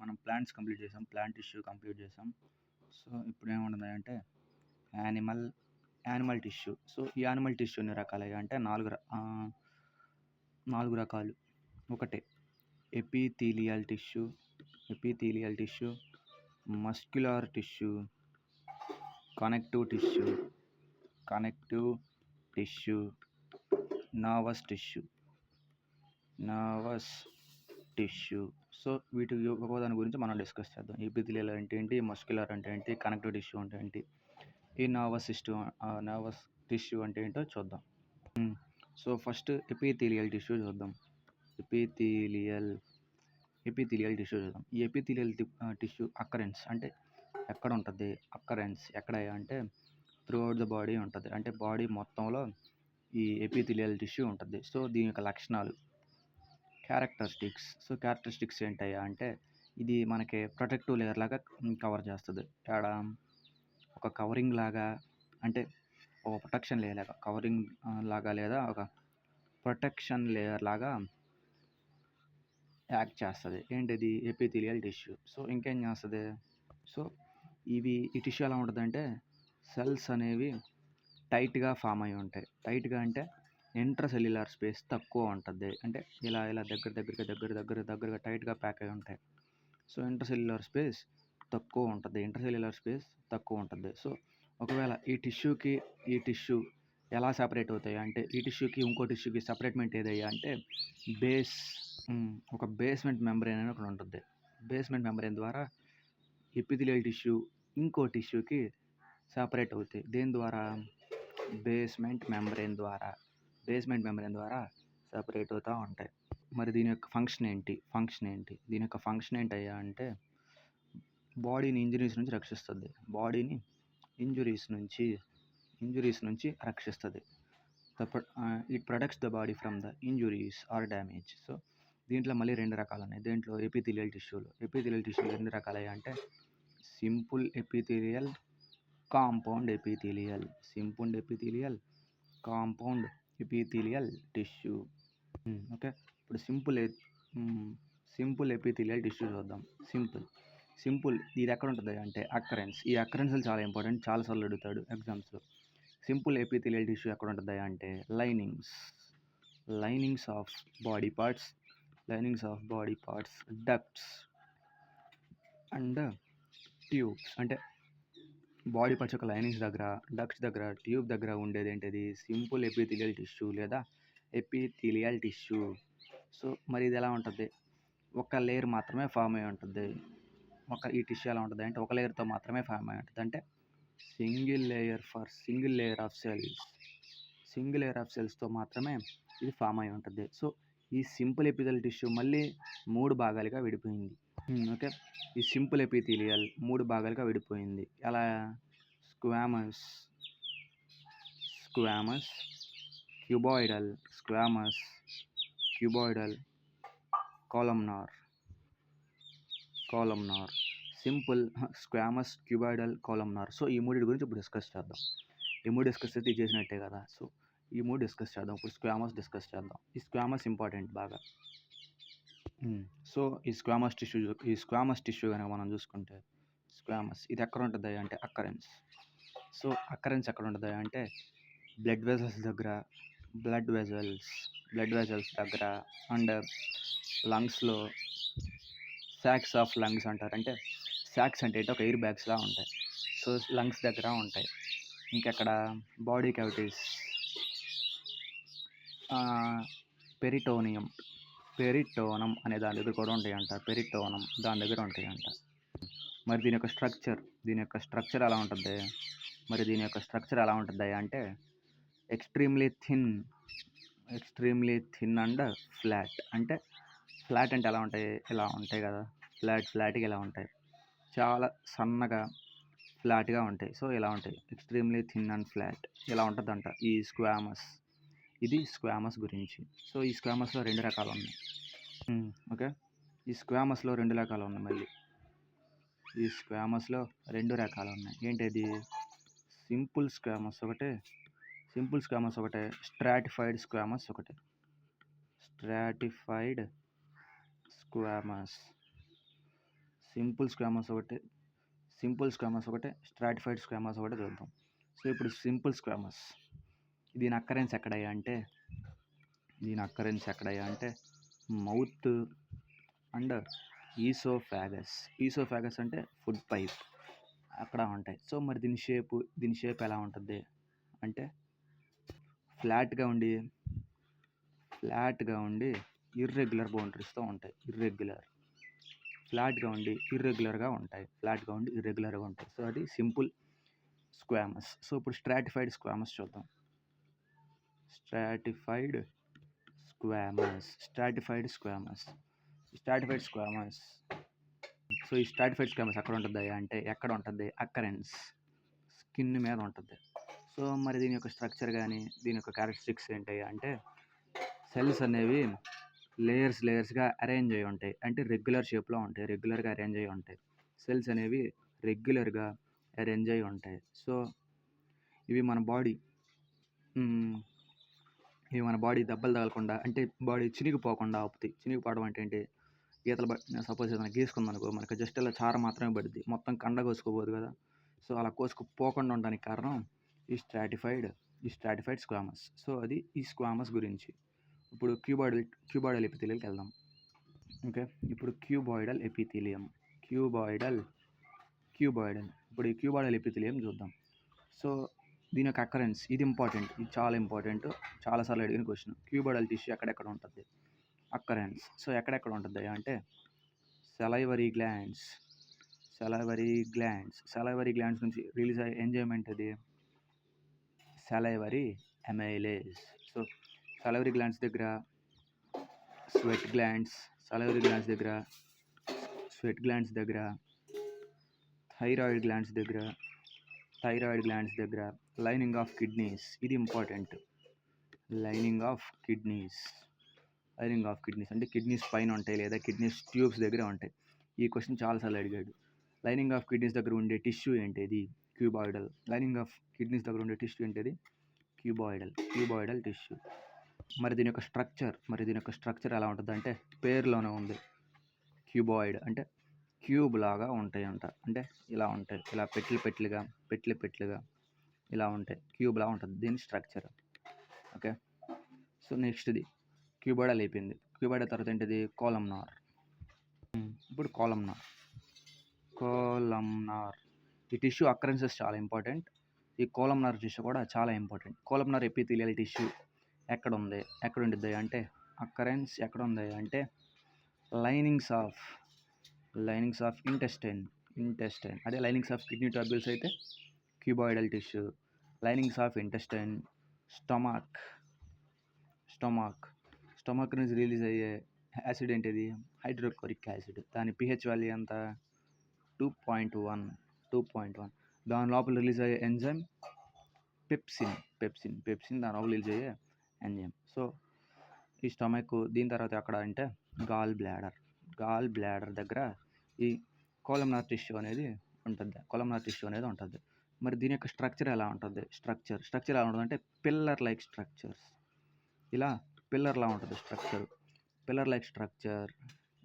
మనం plants complete చేసాం, plant tissue complete చేసాం. సో ఇప్పుడు ఏముంటుందంటే యానిమల్ యానిమల్ టిష్యూ. సో ఈ యానిమల్ టిష్యూ ఎన్ని రకాలయ్యా అంటే 4 రకాలు. ఒకటే epithelial tissue, muscular tissue, connective tissue, nervous tissue. So వీటి ఒక్కో దాని గురించి మనం డిస్కస్ చేద్దాం. ఎపిథీలియల్ అంటే ఏంటి, మస్క్యులర్ అంటే ఏంటి, కనెక్టివ్ టిష్యూ అంటే ఏంటి, ఈ నర్వస్ టిష్యూ అంటే ఏంటో చూద్దాం. సో ఫస్ట్ ఎపిథీలియల్ టిష్యూ చూద్దాం. ఎపిథీలియల్ టిష్యూ చూద్దాం. ఈ ఎపిథీలియల్ టిష్యూ అక్కరెన్స్ అంటే ఎక్కడ ఉంటుంది, ఎక్కడ అంటే త్రూఅవుట్ ద బాడీ ఉంటుంది. అంటే బాడీ మొత్తంలో ఈ ఎపిథీలియల్ టిష్యూ ఉంటుంది. సో దీని యొక్క లక్షణాలు, క్యారెక్టరిస్టిక్స్ ఏంటయ్యా అంటే ఇది మనకి ప్రొటెక్టివ్ లేయర్ లాగా కవర్ చేస్తుంది. ఇక్కడ ఒక కవరింగ్ లాగా, అంటే ఒక ప్రొటెక్షన్ లేయర్ లాగా, కవరింగ్ లాగా లేదా ఒక ప్రొటెక్షన్ లేయర్ లాగా యాక్ట్ చేస్తుంది. ఏంటిది ఎపిథీలియల్ టిష్యూ. సో ఇంకేం చేస్తుంది, సో ఈ టిష్యూ ఎలా ఉంటుందంటే సెల్స్ అనేవి టైట్గా ఫామ్ అయి ఉంటాయి. టైట్గా అంటే ఇంట్రా సెల్యులార్ స్పేస్ తక్కువ ఉంటుంది. అంటే ఇలా దగ్గరగా టైట్గా ప్యాక్ అయి ఉంటాయి. సో ఇంట్రా సెల్యులార్ స్పేస్ తక్కువ ఉంటుంది. సో ఒకవేళ ఈ టిష్యూ ఎలా సపరేట్ అవుతాయి అంటే ఈ టిష్యూకి ఇంకో టిష్యూకి సపరేట్మెంట్ ఏదయ్యా అంటే ఒక బేస్మెంట్ మెంబ్రేన్ అని ఒకటి ఉంటుంది. బేస్మెంట్ మెంబ్రేన్ ద్వారా ఎపిథీలియల్ టిష్యూ ఇంకో టిష్యూకి సపరేట్ అవుతాయి. దేని ద్వారా, బేస్మెంట్ మెంబ్రేన్ ద్వారా సపరేట్ అవుతూ ఉంటాయి. మరి దీని యొక్క ఫంక్షన్ ఏంటి, దీని యొక్క ఫంక్షన్ ఏంటయ్యా అంటే బాడీని ఇంజరీస్ నుంచి రక్షిస్తుంది. It protects the body from the injuries or damage. So దీంట్లో మళ్ళీ 2 రకాలు ఉన్నాయి. దేంట్లో ఎపిథీలియల్ టిష్యూలో ఎన్ని రకాలయ్యా అంటే simple epithelial, compound epithelial tissue. Okay, ఇప్పుడు సింపుల్ ఎపిథీలియల్ టిష్యూ చూద్దాం. సింపుల్ ఇది ఎక్కడ ఉంటుంది అంటే అక్కరెన్స్. ఈ అక్కరెన్స్లు చాలా ఇంపార్టెంట్, చాలాసార్లు అడుగుతాడు ఎగ్జామ్స్లో. సింపుల్ ఎపిథీలియల్ టిష్యూ ఎక్కడ ఉంటుంది అంటే linings of body parts, ducts and tubes. అంటే బాడీ పార్ట్స్ యొక్క లైనింగ్స్ దగ్గర, డక్ట్స్ దగ్గర, ట్యూబ్ దగ్గర ఉండేది ఏంటిది సింపుల్ ఎపిథీలియల్ టిష్యూ లేదా ఎపిథీలియల్ టిష్యూ. సో మరి ఇది ఎలా ఉంటుంది, ఒక లేయర్ మాత్రమే ఫామ్ అయి ఉంటుంది. ఈ టిష్యూ ఎలా ఉంటుంది అంటే ఒక లేయర్తో మాత్రమే ఫామ్ అయి ఉంటుంది. అంటే సింగిల్ లేయర్ ఆఫ్ సెల్స్తో మాత్రమే ఇది ఫామ్ అయి ఉంటుంది. సో ఈ సింపుల్ ఎపిథీలియల్ టిష్యూ మళ్ళీ 3 భాగాలుగా విడిపోయింది. ఓకే, ఈ సింపుల్ ఎపిథీలియల్ 3 భాగాలుగా విడిపోయింది. ఎలా, squamous, cuboidal, columnar. Simple, squamous, cuboidal, columnar. So ఈ 3 గురించి ఇప్పుడు డిస్కస్ చేద్దాం. ఈ 3 డిస్కస్ అయితే చేసినట్టే కదా. సో ఈ 3 డిస్కస్ చేద్దాం. ఇప్పుడు స్క్వామస్ డిస్కస్ చేద్దాం. ఈ స్క్వామస్ ఇంపార్టెంట్ బాగా. సో ఈ స్క్వామస్ టిష్యూ కనుక మనం చూసుకుంటే ఇది ఎక్కడ ఉంటుంది అంటే అక్కరెన్స్. సో అక్కరెన్స్ ఎక్కడ ఉంటుంది అంటే బ్లడ్ వెజల్స్ దగ్గర అండ్ లంగ్స్లో సాక్స్ ఆఫ్ లంగ్స్ అంటారు. అంటే సాక్స్ అంటే ఒక ఎయిర్ బ్యాగ్స్లా ఉంటాయి. సో లంగ్స్ దగ్గర ఉంటాయి. ఇంకెక్కడ బాడీ క్యావిటీస్, పెరిటోనం అనే దాని దగ్గర కూడా ఉంటాయంట. దాని దగ్గర ఉంటాయంట. మరి దీని యొక్క స్ట్రక్చర్ ఎలా ఉంటుంది, అంటే ఎక్స్ట్రీమ్లీ థిన్ అండ్ ఫ్లాట్. అంటే ఫ్లాట్ అంటే ఎలా ఉంటాయి, ఇలా ఉంటాయి కదా, ఫ్లాట్గా ఇలా ఉంటాయి, చాలా సన్నగా ఫ్లాట్గా ఉంటాయి. సో ఇలా ఉంటాయి, ఎక్స్ట్రీమ్లీ థిన్ అండ్ ఫ్లాట్, ఇలా ఉంటుందంట ఈ స్క్వామస్. ఇది స్క్వామస్ గురించి. సో ఈ స్క్వామస్లో 2 రకాలు ఉన్నాయి. ఓకే, ఈ స్క్వామస్లో 2 రకాలు ఉన్నాయి. మళ్ళీ ఈ స్క్వామస్లో 2 రకాలు ఉన్నాయి. ఏంటిది, సింపుల్ స్క్వామస్ ఒకటే, స్ట్రాటిఫైడ్ స్క్వామస్ ఒకటే. సింపుల్ స్క్వామస్ ఒకటి, స్ట్రాటిఫైడ్ స్క్వామస్ ఒకటి చూద్దాం. సో ఇప్పుడు సింపుల్ స్క్వామస్ దీని అక్కరెన్స్ ఎక్కడయ్యా అంటే మౌత్ అండ్ ఈసోఫాగస్ అంటే ఫుడ్ పైప్ అక్కడ ఉంటాయి. సో మరి దీని షేప్ ఎలా ఉంటుంది అంటే ఫ్లాట్గా ఉండి ఇర్రెగ్యులర్ బౌండరీస్తో ఉంటాయి. ఫ్లాట్గా ఉండి ఇర్రెగ్యులర్గా ఉంటాయి. సో అది సింపుల్ స్క్వామస్. సో ఇప్పుడు స్ట్రాటిఫైడ్ స్క్వామస్ చూద్దాం. స్ట్రాటిఫైడ్ స్క్వామస్ సో ఈ స్ట్రాటిఫైడ్ స్క్వామస్ ఎక్కడ ఉంటుంది అక్కరెన్స్ స్కిన్ మీద ఉంటుంది. సో మరి దీని యొక్క స్ట్రక్చర్ కానీ దీని యొక్క క్యారెక్టరిస్టిక్స్ ఏంటి అంటే సెల్స్ అనేవి లేయర్స్గా అరేంజ్ అయి ఉంటాయి. అంటే రెగ్యులర్గా అరేంజ్ అయి ఉంటాయి. సెల్స్ అనేవి రెగ్యులర్గా అరేంజ్ అయి ఉంటాయి. సో ఇవి మన బాడీ దెబ్బలు తగలకుండా అంటే బాడీ చినిగిపోకుండా ఆపుతాయి. చినిగిపోవడం అంటే ఏంటి, సపోజ్ ఏదైనా గీసుకుందనుకో మనకి జస్ట్ ఇలా చార మాత్రమే పడుద్ది, మొత్తం కండ కోసుకోపోదు కదా. సో అలా కోసుకుపోకుండా ఉండడానికి కారణం ఈ స్ట్రాటిఫైడ్ స్క్వామస్. సో అది ఈ స్క్వామస్ గురించి. ఇప్పుడు క్యూబాయిడల్ ఎపిథీలియంకి వెళ్దాం. ఓకే, ఇప్పుడు క్యూబాయిడల్ ఇప్పుడు ఈ క్యూబాయిడల్ ఎపిథీలియం చూద్దాం. సో దీని యొక్క అక్కరెన్స్ ఇది చాలా ఇంపార్టెంట్, చాలాసార్లు అడిగిన క్వశ్చన్. క్యూబాయిడల్ టిష్యూ ఎక్కడెక్కడ ఉంటుంది అక్కరెన్స్. సో ఎక్కడెక్కడ ఉంటుంది అంటే సెలైవరీ గ్లాండ్స్ నుంచి రిలీజ్ అయ్యే ఎంజైమ్ ఏంటది salivary amylase. So salivary glands దగ్గర స్వెట్ గ్లాండ్స్ దగ్గర థైరాయిడ్ గ్లాండ్స్ దగ్గర లైనింగ్ ఆఫ్ కిడ్నీస్, ఇది ఇంపార్టెంట్. లైనింగ్ ఆఫ్ కిడ్నీస్ అంటే కిడ్నీస్ పైన ఉంటాయి లేదా కిడ్నీస్ ట్యూబ్స్ దగ్గర ఉంటాయి. ఈ క్వశ్చన్ చాలాసార్లు అడిగాడు. లైనింగ్ ఆఫ్ కిడ్నీస్ దగ్గర ఉండే టిష్యూ ఏంటిది క్యూబాయిడల్. Cuboidal tissue. మరి దీని యొక్క స్ట్రక్చర్ ఎలా ఉంటుంది అంటే పేరులోనే ఉంది. క్యూబాయిడ్ అంటే క్యూబ్ లాగా ఉంటాయి అంటే ఇలా ఉంటాయి, ఇలా పెట్లుగా ఇలా ఉంటాయి, క్యూబ్ లాగా ఉంటుంది దీని స్ట్రక్చర్. ఓకే, సో నెక్స్ట్ది క్యూబాయిడల్ అయిపోయింది. క్యూబాయిడల్ తర్వాత ఏంటిది కాలమ్నార్. ఇప్పుడు కాలమ్నార్ ఈ టిష్యూ అక్కరెన్సెస్ చాలా ఇంపార్టెంట్. ఈ కాలమ్నార్ టిష్యూ కూడా చాలా ఇంపార్టెంట్. కాలమ్నార్ ఎపిథీలియల్ టిష్యూ ఎక్కడ ఉండిద్ది అంటే అక్కరెన్స్ ఎక్కడ ఉంది అంటే లైనింగ్స్ ఆఫ్ ఇంటెస్టైన్. అదే లైనింగ్స్ ఆఫ్ కిడ్నీ ట్యూబ్యూల్స్ అయితే cuboidal tissue. Linings of intestine stomach నుంచి రిలీజ్ అయ్యే యాసిడ్ ఏంటిది హైడ్రోక్లోరిక్ యాసిడ్. దాని pH వాల్యూ ఎంత 2.1. దాని లోపల రిలీజ్ అయ్యే ఎంజైమ్ పెప్సిన్ దాని లోపల రిలీజ్ అయ్యే ఎంజైమ్. సో ఈ స్టమక్. దీని తర్వాత ఎక్కడ అంటే గాల్ బ్లాడర్ దగ్గర ఈ కాలమ్నార్ టిష్యూ అనేది ఉంటుంది. మరి దీని యొక్క స్ట్రక్చర్ ఎలా ఉంటుంది అంటే పిల్లర్ లైక్ స్ట్రక్చర్స్. ఇలా పిల్లర్లా ఉంటుంది స్ట్రక్చర్.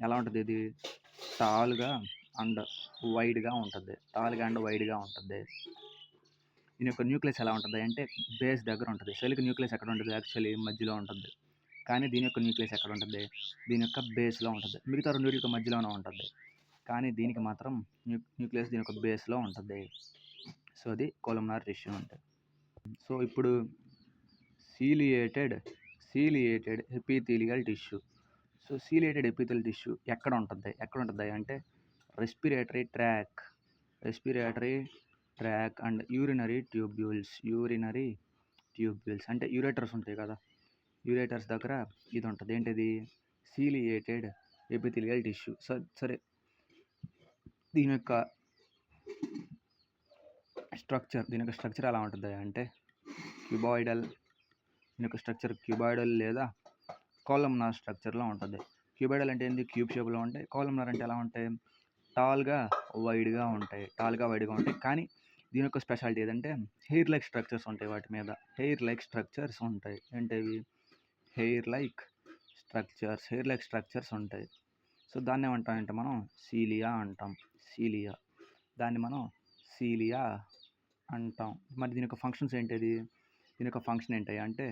ఎలా ఉంటుంది ఇది టాల్గా అండ్ వైడ్గా ఉంటుంది. దీని యొక్క న్యూక్లియస్ ఎలా ఉంటుంది అంటే బేస్ దగ్గర ఉంటుంది. సెల్కి న్యూక్లియస్ ఎక్కడ ఉంటుంది యాక్చువల్లీ మధ్యలో ఉంటుంది, కానీ దీని యొక్క న్యూక్లియస్ ఎక్కడ ఉంటుంది దీని యొక్క బేస్లో ఉంటుంది. మిగతా రెండింటికి మధ్యలోనే ఉంటుంది, కానీ దీనికి మాత్రం న్యూక్లియస్ దీని యొక్క బేస్లో ఉంటుంది. సో అది కాలమ్నార్ టిష్యూ ఉంటుంది. సో ఇప్పుడు ciliated epithelial tissue. So ciliated epithelial tissue ఎక్కడ ఉంటుంది అంటే respiratory tract and urinary tubules అంటే యూరేటర్స్ ఉంటాయి కదా, యూరేటర్స్ దగ్గర ఇది ఉంటుంది. ఏంటిది సీలియేటెడ్ ఎపిథీలియల్ టిష్యూ. సరే దీని యొక్క స్ట్రక్చర్ ఎలా ఉంటుంది అంటే క్యూబాయిడల్. దీని యొక్క స్ట్రక్చర్ క్యూబాయిడల్ లేదా కాలమ్నార్ స్ట్రక్చర్లో ఉంటుంది. క్యూబాయిడల్ అంటే ఏంది క్యూబ్ షేప్లో ఉంటాయి. కాలమ్నార్ అంటే ఎలా ఉంటాయి టాల్గా వైడ్గా ఉంటాయి. కానీ దీని యొక్క స్పెషాలిటీ ఏదంటే హెయిర్ లైక్ స్ట్రక్చర్స్ ఉంటాయి. వాటి మీద హెయిర్ లైక్ స్ట్రక్చర్స్ ఉంటాయి. ఉంటాయి. సో దాన్ని ఏమంటామంటే మనం సీలియా అంటాం. సీలియా. దాన్ని మనం సీలియా అంటాం. మరి దీని యొక్క ఫంక్షన్స్ ఏంటిది? దీని యొక్క ఫంక్షన్ ఏంటి అంటే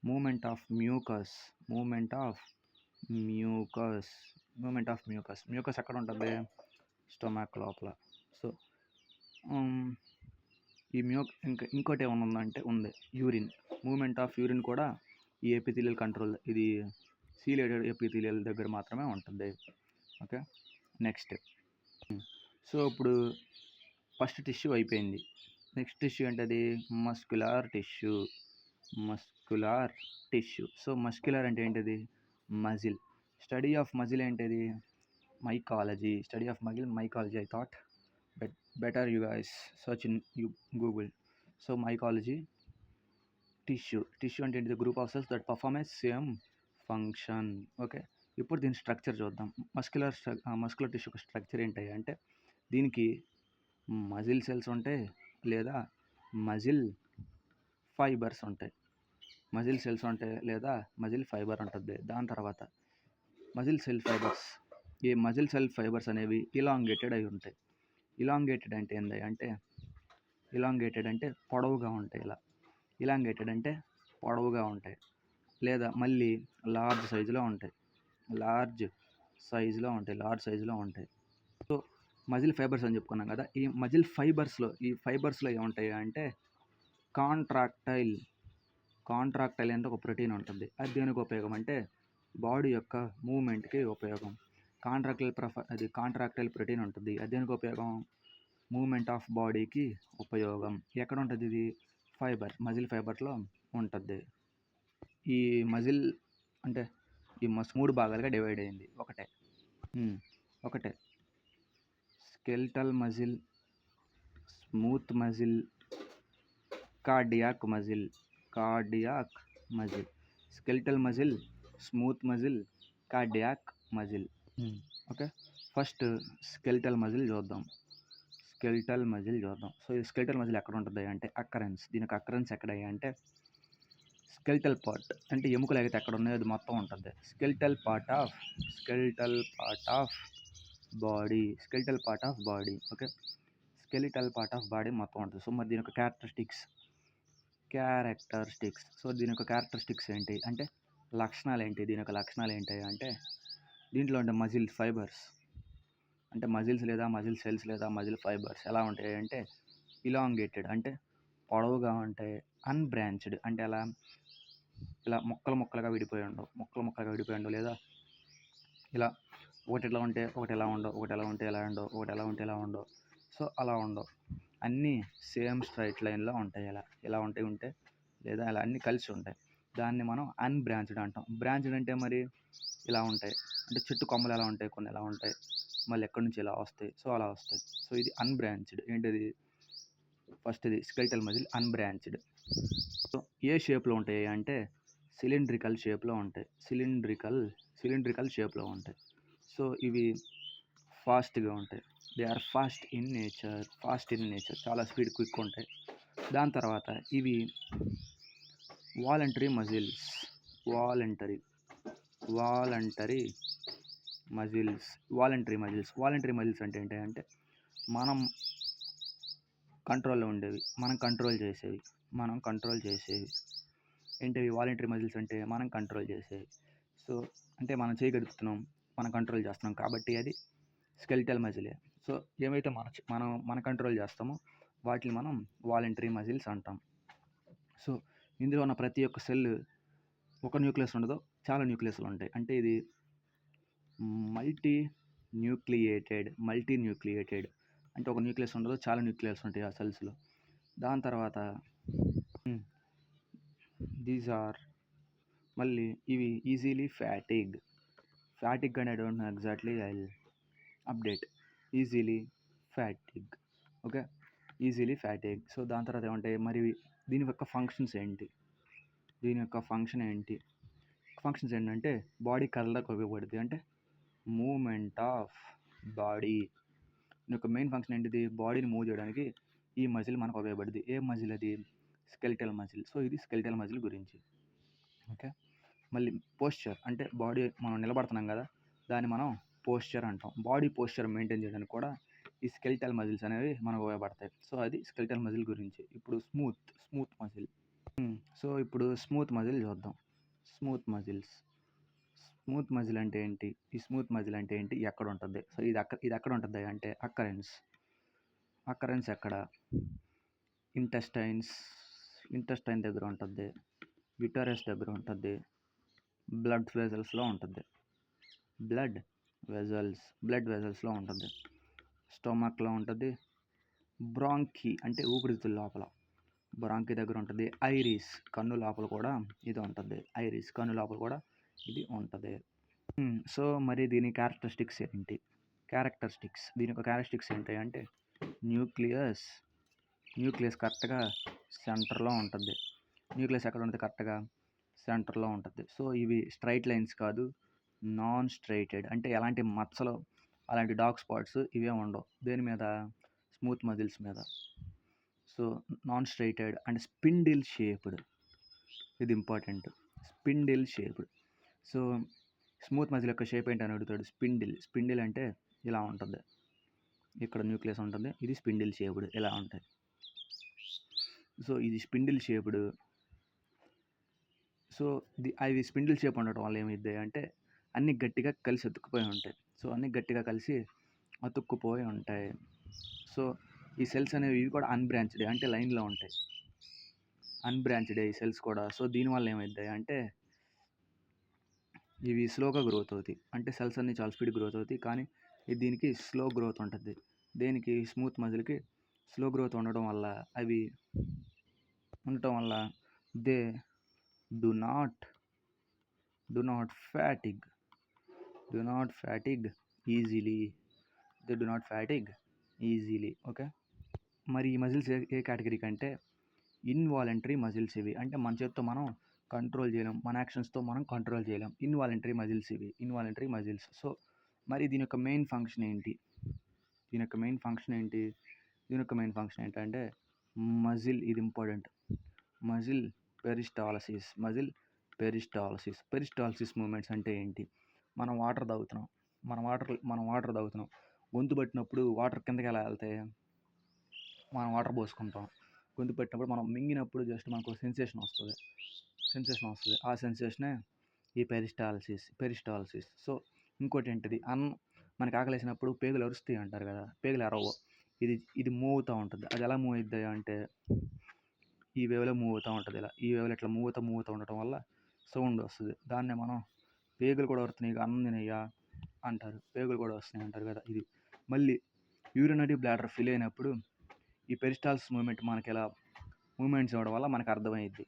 moment of mucus. Moment of mucus. Moment of mucus. Mucus ఎక్కడ ఉంటుంది? స్టొమాక్ లోపల. సో ఈ ఇంకోటి ఏమైనా ఉందంటే ఉంది యూరిన్. మూమెంట్ ఆఫ్ యూరిన్ కూడా ఈ ఎపిథీలియల్ కంట్రోల్, ఇది సీలేటెడ్ ఎపిథీలియల్ దగ్గర మాత్రమే ఉంటుంది. Okay, next. సో ఇప్పుడు ఫస్ట్ టిష్యూ అయిపోయింది. నెక్స్ట్ టిష్యూ ఏంటది? Muscular tissue. Muscular tissue. So muscular అంటే ఏంటిది? మజిల్. స్టడీ ఆఫ్ మజిల్ ఏంటిది? Mycology. Study of muscle mycology. I thought better you guys search in Google. So mycology. Tissue అంటే ఏంటిది? Group of cells that perform A same function. Okay, ఇప్పుడు దీని structure చూద్దాం. Muscular tissue structure ఏంటి అంటే దీనికి muscle cells ఉంటాయి లేదా మజిల్ ఫైబర్స్ ఉంటాయి. మజిల్ సెల్స్ ఉంటాయి లేదా మజిల్ ఫైబర్ ఉంటుంది. దాని తర్వాత మజిల్ సెల్ ఫైబర్స్. ఈ మజిల్ సెల్ ఫైబర్స్ అనేవి ఇలాంగేటెడ్ అయి ఉంటాయి. ఇలాంగేటెడ్ అంటే ఏంది అంటే ఇలాంగేటెడ్ అంటే పొడవుగా ఉంటాయి. ఇలాంగేటెడ్ అంటే పొడవుగా ఉంటాయి లేదా మళ్ళీ లార్జ్ సైజులో ఉంటాయి. లార్జ్ సైజులో ఉంటాయి. సో మజిల్ ఫైబర్స్ అని చెప్పుకున్నాం కదా. ఈ మజిల్ ఫైబర్స్లో ఏముంటాయి అంటే కాంట్రాక్టైల్ అంటే ఒక ప్రోటీన్ ఉంటుంది. అది దేనికి ఉపయోగం అంటే బాడీ యొక్క మూమెంట్కి ఉపయోగం. కాంట్రాక్టైల్ ప్రోటీన్ ఉంటుంది. అది దేనికి ఉపయోగం? మూమెంట్ ఆఫ్ బాడీకి ఉపయోగం. ఎక్కడ ఉంటుంది ఇది? మజిల్ ఫైబర్లో ఉంటుంది. ఈ మజిల్ అంటే ఈ 3 భాగాలుగా డివైడ్ అయింది. ఒకటే skeletal muscle, smooth muscle, cardiac muscle. Skeletal muscle, smooth muscle, cardiac muscle. Okay, first skeletal muscle చూద్దాం. సో ఈ స్కెల్టల్ మజిల్ ఎక్కడ ఉంటుంది అంటే దీనికి అక్కరెన్స్ ఎక్కడ అంటే స్కెల్టల్ పార్ట్ అంటే ఎముకలు అయితే ఎక్కడ ఉన్నాయో అది మొత్తం ఉంటుంది. Skeletal part of body. Okay, skeletal part of body మొత్తం ఉంటుంది. సో మరి దీని యొక్క క్యారెక్టరిస్టిక్స్. సో దీని యొక్క క్యారెక్టరిస్టిక్స్ ఏంటి అంటే లక్షణాలు ఏంటి? దీని యొక్క లక్షణాలు ఏంటి అంటే దీంట్లో ఉండే మజిల్ ఫైబర్స్ అంటే మజిల్స్ లేదా మజిల్ సెల్స్ లేదా మజిల్ ఫైబర్స్ ఎలా ఉంటాయి అంటే ఇలాంగేటెడ్ అంటే పొడవుగా ఉంటాయి. అన్బ్రాంచ్డ్ అంటే ఇలా ముక్కలుగా విడిపోయి ఉండవు లేదా ఇలా ఒకటి ఇలా ఉంటే ఒకటి ఎలా ఉండవు, ఒకటి ఎలా ఉంటే ఎలా ఉండవు, ఒకటి ఎలా ఉంటే ఎలా ఉండవు. సో అలా ఉండవు, అన్నీ సేమ్ స్ట్రైట్ లైన్లో ఉంటాయి. ఎలా ఉంటే లేదా అలా అన్నీ కలిసి ఉంటాయి. దాన్ని మనం అన్బ్రాంచ్డ్ అంటాం. బ్రాంచ్డ్ అంటే మరి ఇలా ఉంటాయి అంటే చెట్టు కొమ్మలు ఎలా ఉంటాయి, కొన్ని ఎలా ఉంటాయి, మళ్ళీ ఎక్కడి నుంచి ఇలా వస్తాయి. సో అలా వస్తాయి. సో ఇది అన్బ్రాంచ్డ్. ఏంటిది? ఫస్ట్ ఇది స్కెల్టల్ మజిల్ అన్బ్రాంచ్డ్. సో ఏ షేప్లో ఉంటాయి అంటే సిలిండ్రికల్ షేప్లో ఉంటాయి. సో ఇవి ఫాస్ట్గా ఉంటాయి. They are fast in nature. చాలా క్విక్ ఉంటాయి. దాని తర్వాత ఇవి వాలంటరీ మజిల్స్. వాలంటరీ మజిల్స్ అంటే ఏంటంటే మనం కంట్రోల్లో ఉండేవి, మనం కంట్రోల్ చేసేవి. ఏంటివి వాలంటరీ మజిల్స్ అంటే మనం కంట్రోల్ చేసేవి. సో అంటే మనం చేయగలుగుతున్నాం, మనం కంట్రోల్ చేస్తున్నాం కాబట్టి అది స్కెలిటల్ మజిలే. సో ఏమైతే మన కంట్రోల్ చేస్తామో వాటిని మనం వాలంటరీ మజిల్స్ అంటాం. సో ఇందులో ఉన్న ప్రతి ఒక్క సెల్ ఒక న్యూక్లియస్ ఉండదు, చాలా న్యూక్లియస్లు ఉంటాయి. అంటే ఇది మల్టీ న్యూక్లియేటెడ్ అంటే ఒక న్యూక్లియస్ ఉండదు, చాలా న్యూక్లియస్ ఉంటాయి ఆ సెల్స్లో. దాని తర్వాత మళ్ళీ ఇవి ఈజీలీ ఫ్యాటిగ్ అని I don't know exactly, I will update. Easily fatigue. So దాని తర్వాత ఏమంటాయి మరి దీని యొక్క ఫంక్షన్స్ ఏంటి? ఫంక్షన్స్ ఏంటంటే బాడీ కదలడానికి ఉపయోగపడుతుంది. అంటే మూమెంట్ ఆఫ్ బాడీ యొక్క మెయిన్ ఫంక్షన్ ఏంటిది? బాడీని మూవ్ చేయడానికి ఈ మజిల్ మనకు ఉపయోగపడుతుంది. ఏ మజిల్ అది? Skeletal muscle. సో ఇది స్కెలిటల్ మజిల్ గురించి. ఓకే, మళ్ళీ పోస్చర్ అంటే బాడీ మనం నిలబడుతున్నాం కదా, దాన్ని మనం పోస్చర్ అంటాం. బాడీ పోస్చర్ మెయింటైన్ చేయడానికి కూడా ఈ స్కెలిటల్ మజిల్స్ అనేవి మనకు ఉపయోగపడతాయి. సో అది స్కెలిటల్ మజిల్ గురించి. ఇప్పుడు స్మూత్ మజిల్. సో ఇప్పుడు స్మూత్ మజిల్ చూద్దాం. స్మూత్ మజిల్ అంటే ఏంటి? ఈ స్మూత్ మజిల్ అంటే ఏంటి? ఎక్కడ ఉంటుంది? సో ఇది ఎక్కడ ఉంటుంది అంటే అక్కరెన్స్ ఎక్కడ? ఇంటెస్టైన్ దగ్గర ఉంటుంది, యూటరస్ దగ్గర ఉంటుంది, బ్లడ్ వెజల్స్లో ఉంటుంది, బ్లడ్ వెజల్స్లో ఉంటుంది, స్టొమక్లో ఉంటుంది, బ్రాంకీ అంటే ఊపిరితిత్తుల లోపల బ్రాంకీ దగ్గర ఉంటుంది, ఐరిస్ కన్ను లోపల కూడా ఇది ఉంటుంది, ఇది ఉంటుంది. సో మరి దీని క్యారెక్టరిస్టిక్స్ ఏంటి? దీని యొక్క క్యారెక్టరిస్టిక్స్ ఏంటి అంటే న్యూక్లియస్ కరెక్ట్గా సెంటర్లో ఉంటుంది. న్యూక్లియస్ ఎక్కడ ఉంటుంది? కరెక్ట్గా సెంటర్లో ఉంటుంది. సో ఇవి స్ట్రైట్ లైన్స్ కాదు, నాన్ స్ట్రైటెడ్ అంటే ఎలాంటి మచ్చలు అలాంటి డార్క్ స్పాట్స్ ఇవే ఉండవు. దేని మీద? స్మూత్ మజిల్స్ మీద. So non striated and spindle shaped, ఇది important. Spindle shaped. So smooth muscle యొక్క షేప్ ఏంటని అడుగుతాడు. స్పిండిల్ అంటే ఇలా ఉంటుంది, ఇక్కడ న్యూక్లియస్ ఉంటుంది, ఇది స్పిండిల్ షేప్డ్ ఇలా ఉంటాయి. సో ఇది స్పిండిల్ షేప్డ్. సో అవి స్పిండిల్ షేప్ ఉండటం వల్ల ఏమైంది అంటే అన్నీ గట్టిగా కలిసి అతుక్కుపోయి ఉంటాయి. సో ఈ సెల్స్ అనేవి ఇవి కూడా అన్బ్రాంచ్డ్ అంటే లైన్లో ఉంటాయి, ఈ సెల్స్ కూడా. సో దీనివల్ల ఏమైంది అంటే ఇవి స్లోగా గ్రోత్ అవుతాయి. అంటే సెల్స్ అన్నీ చాలా స్పీడ్ గ్రోత్ అవుతాయి, కానీ దీనికి స్లో గ్రోత్ ఉంటుంది. దేనికి? స్మూత్ మజిల్కి స్లో గ్రోత్ ఉండడం వల్ల they do not fatigue easily. Okay. మరి ఈ మజిల్స్ ఏ కేటగిరీ కంటే ఇన్వాలంటరీ మజిల్స్ ఇవి. అంటే మన చేత్తో మనం కంట్రోల్ చేయలేం, మన యాక్షన్స్తో మనం కంట్రోల్ చేయలేం. Involuntary muscles. సో మరి దీని యొక్క మెయిన్ ఫంక్షన్ ఏంటి? దీని యొక్క మెయిన్ ఫంక్షన్ ఏంటంటే మజిల్, ఇది ఇంపార్టెంట్, మజిల్ పెరిస్టాల్సిస్ మూమెంట్స్ అంటే ఏంటి? మనం వాటర్ తాగుతున్నాం, గొంతు పట్టినప్పుడు వాటర్ కిందకి ఎలా వెళ్తాయి? మనం వాటర్ పోసుకుంటాం, గొంతు పట్టినప్పుడు మనం మింగినప్పుడు జస్ట్ మనకు సెన్సేషన్ వస్తుంది. ఆ సెన్సేషనే ఈ పెరిస్టాల్సిస్. సో ఇంకోటి ఏంటిది? మనకి ఆకలేసినప్పుడు పేగులు అరుస్తాయి అంటారు కదా, పేగులు అరవవు, ఇది మూవ్ అవుతూ ఉంటుంది. అది ఎలా మూవ్ అవుతుంది అంటే ఈ వేవ్లో మూవ్ అవుతూ ఉంటుంది. ఈ వేవ్లో ఇట్లా మూవ్ అవుతూ ఉండటం వల్ల సౌండ్ వస్తుంది. దాన్నే మనం పేగులు కూడా వస్తున్నాయి అన్నం తినయ్యా అంటారు, పేగులు కూడా వస్తున్నాయి అంటారు కదా. ఇది మళ్ళీ యూరినరీ బ్లాడర్ ఫిల్ అయినప్పుడు ఈ పెరిస్టాల్సిస్ మూమెంట్ మనకి ఎలా మూమెంట్స్ ఇవ్వడం వల్ల మనకు అర్థమైద్ది.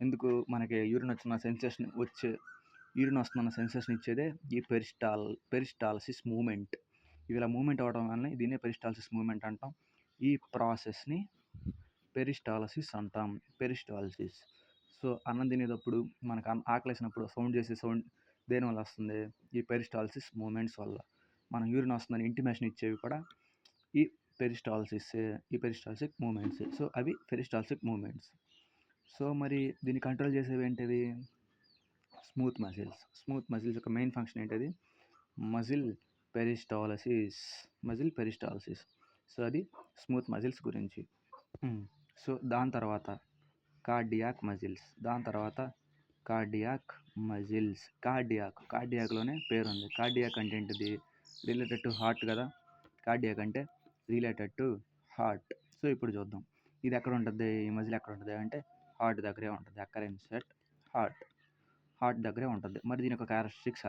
ఎందుకు? మనకి యూరిన్ వస్తున్న సెన్సేషన్ ఇచ్చేదే ఈ పెరిస్టాల్సిస్ మూమెంట్. ఇవి ఇలా మూమెంట్ అవ్వడం వల్ల దీన్నే పెరిస్టాల్సిస్ మూమెంట్ అంటాం. ఈ ప్రాసెస్ని పెరిస్టాల్సిస్ అంటాం. సో అన్నం తినేటప్పుడు మనకు ఆకలేసినప్పుడు సౌండ్ దేనివల్ల వస్తుంది? ఈ పెరిస్టాల్సిస్ మూమెంట్స్ వల్ల. మనం యూరిన్ వస్తుందని ఇంటిమేషన్ ఇచ్చేవి కూడా ఈ పెరిస్టాల్సిక్ మూమెంట్స్. సో అవి పెరిస్టాల్సిక్ మూమెంట్స్. సో మరి దీన్ని కంట్రోల్ చేసేవి ఏంటివి? స్మూత్ మజిల్స్ యొక్క మెయిన్ ఫంక్షన్ ఏంటిది? Muscle peristalsis. సో అది స్మూత్ మజిల్స్ గురించి. సో దాని తర్వాత కార్డియాక్ మజిల్స్. కార్డియాక్లోనే పేరుంది. కార్డియాక్ అంటే ఏంటిది? రిలేటెడ్ టు హార్ట్ కదా. కార్డియాక్ అంటే రిలేటెడ్ టు హార్ట్. సో ఇప్పుడు చూద్దాం, ఇది ఎక్కడ ఉంటుంది? ఈ మజిల్ ఎక్కడ ఉంటుంది అంటే హార్ట్ దగ్గరే ఉంటుంది. అక్కరెన్స్ ఎట్ హార్ట్ దగ్గరే ఉంటుంది. మరి దీని యొక్క క్యారెక్టరిస్టిక్స్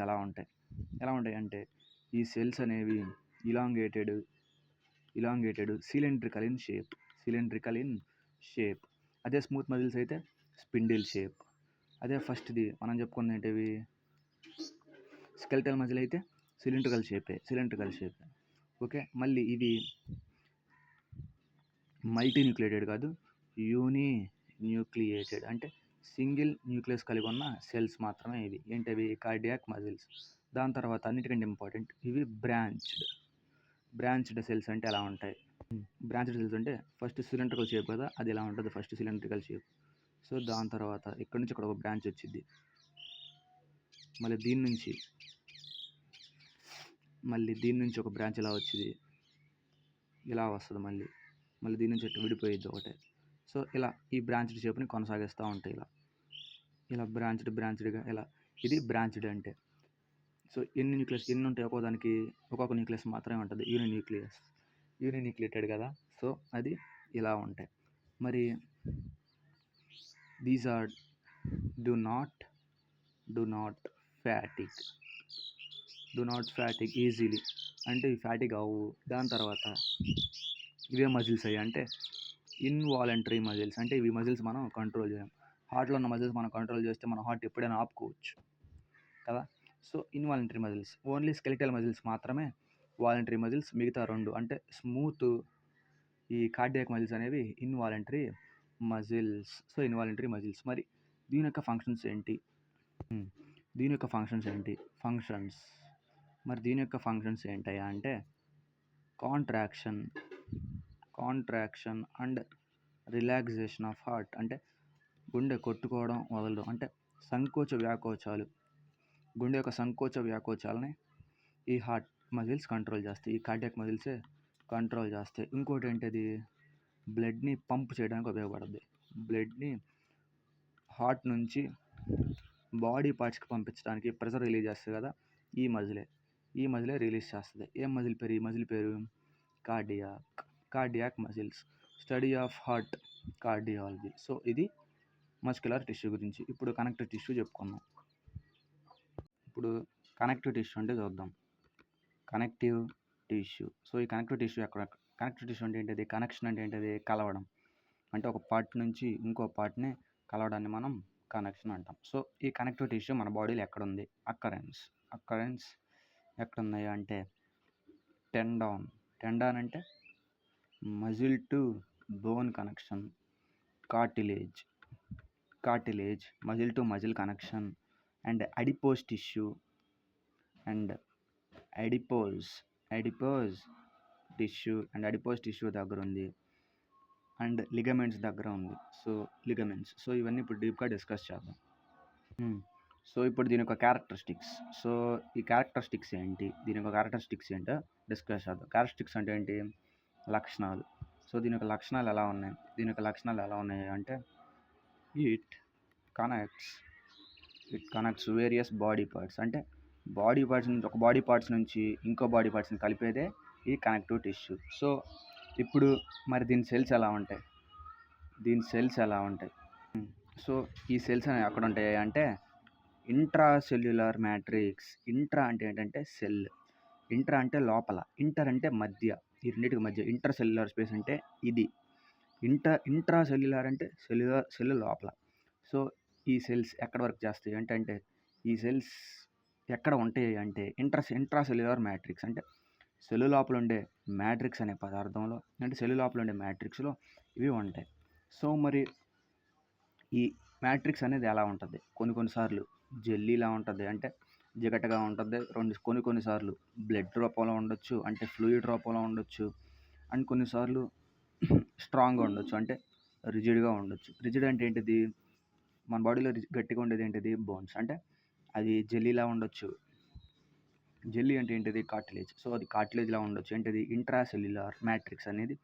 ఎలా ఉంటాయి అంటే ఈ సెల్స్ అనేవి ఇలాంగేటెడ్ సిలిండ్రికల్ ఇన్ షేప్. అదే స్మూత్ మజిల్స్ అయితే స్పిండిల్ షేప్. అదే ఫస్ట్ది మనం చెప్పుకున్నది ఏంటివి? స్కెలిటల్ మజిల్ అయితే సిలిండ్రికల్ షేప్. ఓకే. మళ్ళీ ఇవి మల్టీ న్యూక్లియేటెడ్ కాదు, యూనిన్యూక్లియేటెడ్ అంటే సింగిల్ న్యూక్లియస్ కలిగి ఉన్న సెల్స్ మాత్రమే ఇవి. ఏంటవి? Cardiac muscles. దాని తర్వాత అన్నిటికంటే ఇంపార్టెంట్, ఇవి బ్రాంచ్డ్ సెల్స్ అంటే ఎలా ఉంటాయి? బ్రాంచ్డ్ సెల్స్ అంటే ఫస్ట్ సిలిండ్రికల్ షేప్ కదా, అది ఎలా ఉంటుంది? First cylindrical shape. సో దాని తర్వాత ఇక్కడ నుంచి ఇక్కడ ఒక బ్రాంచ్ వచ్చింది, మళ్ళీ దీని నుంచి మళ్ళీ దీని నుంచి ఒక బ్రాంచ్ ఇలా వచ్చింది, ఇలా వస్తుంది, మళ్ళీ దీని నుంచి ఇట్లా విడిపోయిద్ది ఒకటే. సో ఇలా ఈ బ్రాంచ్డ్ షేప్ని కొనసాగిస్తూ ఉంటాయి. ఇలా బ్రాంచ్డ్గా ఇలా ఇది బ్రాంచ్డ్ అంటే. సో ఎన్ని ఉంటాయి, ఒక్కోదానికి ఒక్కొక్క న్యూక్లియస్ మాత్రమే ఉంటుంది, యూనిన్యూక్లియేటెడ్ కదా. సో అది ఇలా ఉంటాయి. మరి these are do not fatigue easily, అంటే ఇవి ఫ్యాటిక్ అవ్వు. దాని తర్వాత ఇవే మజిల్స్ అయ్యి అంటే ఇన్వాలంటరీ మజిల్స్, అంటే ఇవి మజిల్స్ మనం కంట్రోల్ చేయం. హార్ట్లో ఉన్న మజిల్స్ మనం కంట్రోల్ చేస్తే మన హార్ట్ ఎప్పుడైనా ఆపుకోవచ్చు కదా. So involuntary muscles, only skeletal muscles మాత్రమే వాలంటరీ మజిల్స్. మిగతా రెండు అంటే స్మూత్ ఈ కార్డియాక్ మజిల్స్ అనేవి involuntary muscles. So involuntary muscles. మరి దీని యొక్క ఫంక్షన్స్ ఏంటి? మరి దీని యొక్క ఫంక్షన్స్ ఏంటయ్యా అంటే contraction and relaxation of heart, అంటే గుండె కొట్టుకోవడం వదలడం, అంటే సంకోచ వ్యాకోచాలు, గుండె యొక్క సంకోచ వ్యాకోచాలని ఈ హార్ట్ మజిల్స్ కంట్రోల్ చేస్తాయి, ఈ కార్డియాక్ మజిల్సే కంట్రోల్ చేస్తాయి. ఇంకోటి ఏంటిది, బ్లడ్ని పంప్ చేయడానికి ఉపయోగపడుతుంది. బ్లడ్ని హార్ట్ నుంచి బాడీ పార్ట్స్కి పంపించడానికి ప్రెషర్ రిలీజ్ చేస్తుంది కదా, ఈ మజిలే రిలీజ్ చేస్తుంది. ఏం మజిల్ పేరు? ఈ మజిల్ పేరు cardiac muscles. Study of heart cardiology. So ఇది మస్క్యులర్ టిష్యూ గురించి. ఇప్పుడు కనెక్టివ్ టిష్యూ చెప్పుకుందాం. ఇప్పుడు కనెక్టివ్ టిష్యూ అంటే చూద్దాం. Connective tissue. సో ఈ కనెక్టివ్ టిష్యూ కనెక్టివ్ టిష్యూ అంటే ఏంటిది? కనెక్షన్ అంటే ఏంటిది? కలవడం, అంటే ఒక పార్ట్ నుంచి ఇంకో పార్ట్ని కలవడాన్ని మనం కనెక్షన్ అంటాం. సో ఈ కనెక్టివ్ టిష్యూ మన బాడీలో ఎక్కడుంది? అక్కరెన్స్ ఎక్కడున్నాయి అంటే టెండాన్ అంటే muscle to bone connection, cartilage muscle to muscle connection, and adipose tissue and adipose tissue దగ్గర ఉంది, అండ్ లిగమెంట్స్ దగ్గర ఉంది. సో ఇవన్నీ ఇప్పుడు డీప్గా డిస్కస్ చేద్దాం. సో ఇప్పుడు దీని యొక్క క్యారెక్టరిస్టిక్స్. సో ఈ క్యారెక్టరిస్టిక్స్ ఏంటి, దీని యొక్క క్యారెక్టరిస్టిక్స్ ఏంటో డిస్కస్ చేద్దాం. క్యారెక్టరిస్టిక్స్ అంటే ఏంటి? లక్షణాలు. సో దీని యొక్క లక్షణాలు ఎలా ఉన్నాయి అంటే it connects various body parts, అంటే బాడీ పార్ట్స్ నుంచి, ఒక బాడీ పార్ట్స్ నుంచి ఇంకో బాడీ పార్ట్స్ని కలిపేదే ఈ కనెక్టివ్ టిష్యూ. సో ఇప్పుడు మరి దీని సెల్స్ ఎలా ఉంటాయి? సో ఈ సెల్స్ అనేవి ఎక్కడ ఉంటాయి అంటే ఇంట్రాసెల్యులర్ మ్యాట్రిక్స్. ఇంట్రా అంటే ఏంటంటే సెల్, ఇంట్రా అంటే లోపల, ఇంటర్ అంటే మధ్య, ఈ రెండింటికి మధ్య ఇంటర్సెల్యులర్ స్పేస్ అంటే ఇది. ఇంట్రాసెల్యులర్ అంటే సెల్ లోపల. సో ఈ సెల్స్ ఎక్కడ వర్క్ చేస్తాయి అంటే ఈ సెల్స్ ఎక్కడ ఉంటాయి అంటే ఇంట్రాసెల్యులర్ మ్యాట్రిక్స్, అంటే సెల్ లోపల ఉండే మ్యాట్రిక్స్ అనే పదార్థంలో, అంటే సెల్ లోపల ఉండే మ్యాట్రిక్స్లో ఇవి ఉంటాయి. సో మరి ఈ మ్యాట్రిక్స్ అనేది ఎలా ఉంటుంది? కొన్నిసార్లు జెల్లీలా ఉంటుంది, అంటే జిగటగా ఉంటుంది. కొన్నిసార్లు బ్లడ్ రూపంలో ఉండొచ్చు, అంటే ఫ్లూయిడ్ రూపంలో ఉండొచ్చు. అండ్ కొన్నిసార్లు స్ట్రాంగ్గా ఉండొచ్చు, అంటే రిజిడ్గా ఉండొచ్చు. రిజిడ్ అంటే ఏంటిది? మన బాడీలో గట్టిగా ఉండేది ఏంటిది? బోన్స్, అంటే అది జెల్లీలా ఉండొచ్చు. జెల్లీ అంటే ఏంటిది? కార్టిలేజ్. సో అది కార్టిలేజ్లా ఉండొచ్చు. ఏంటిది? ఇంట్రాసెల్యులర్ మ్యాట్రిక్స్ అనేది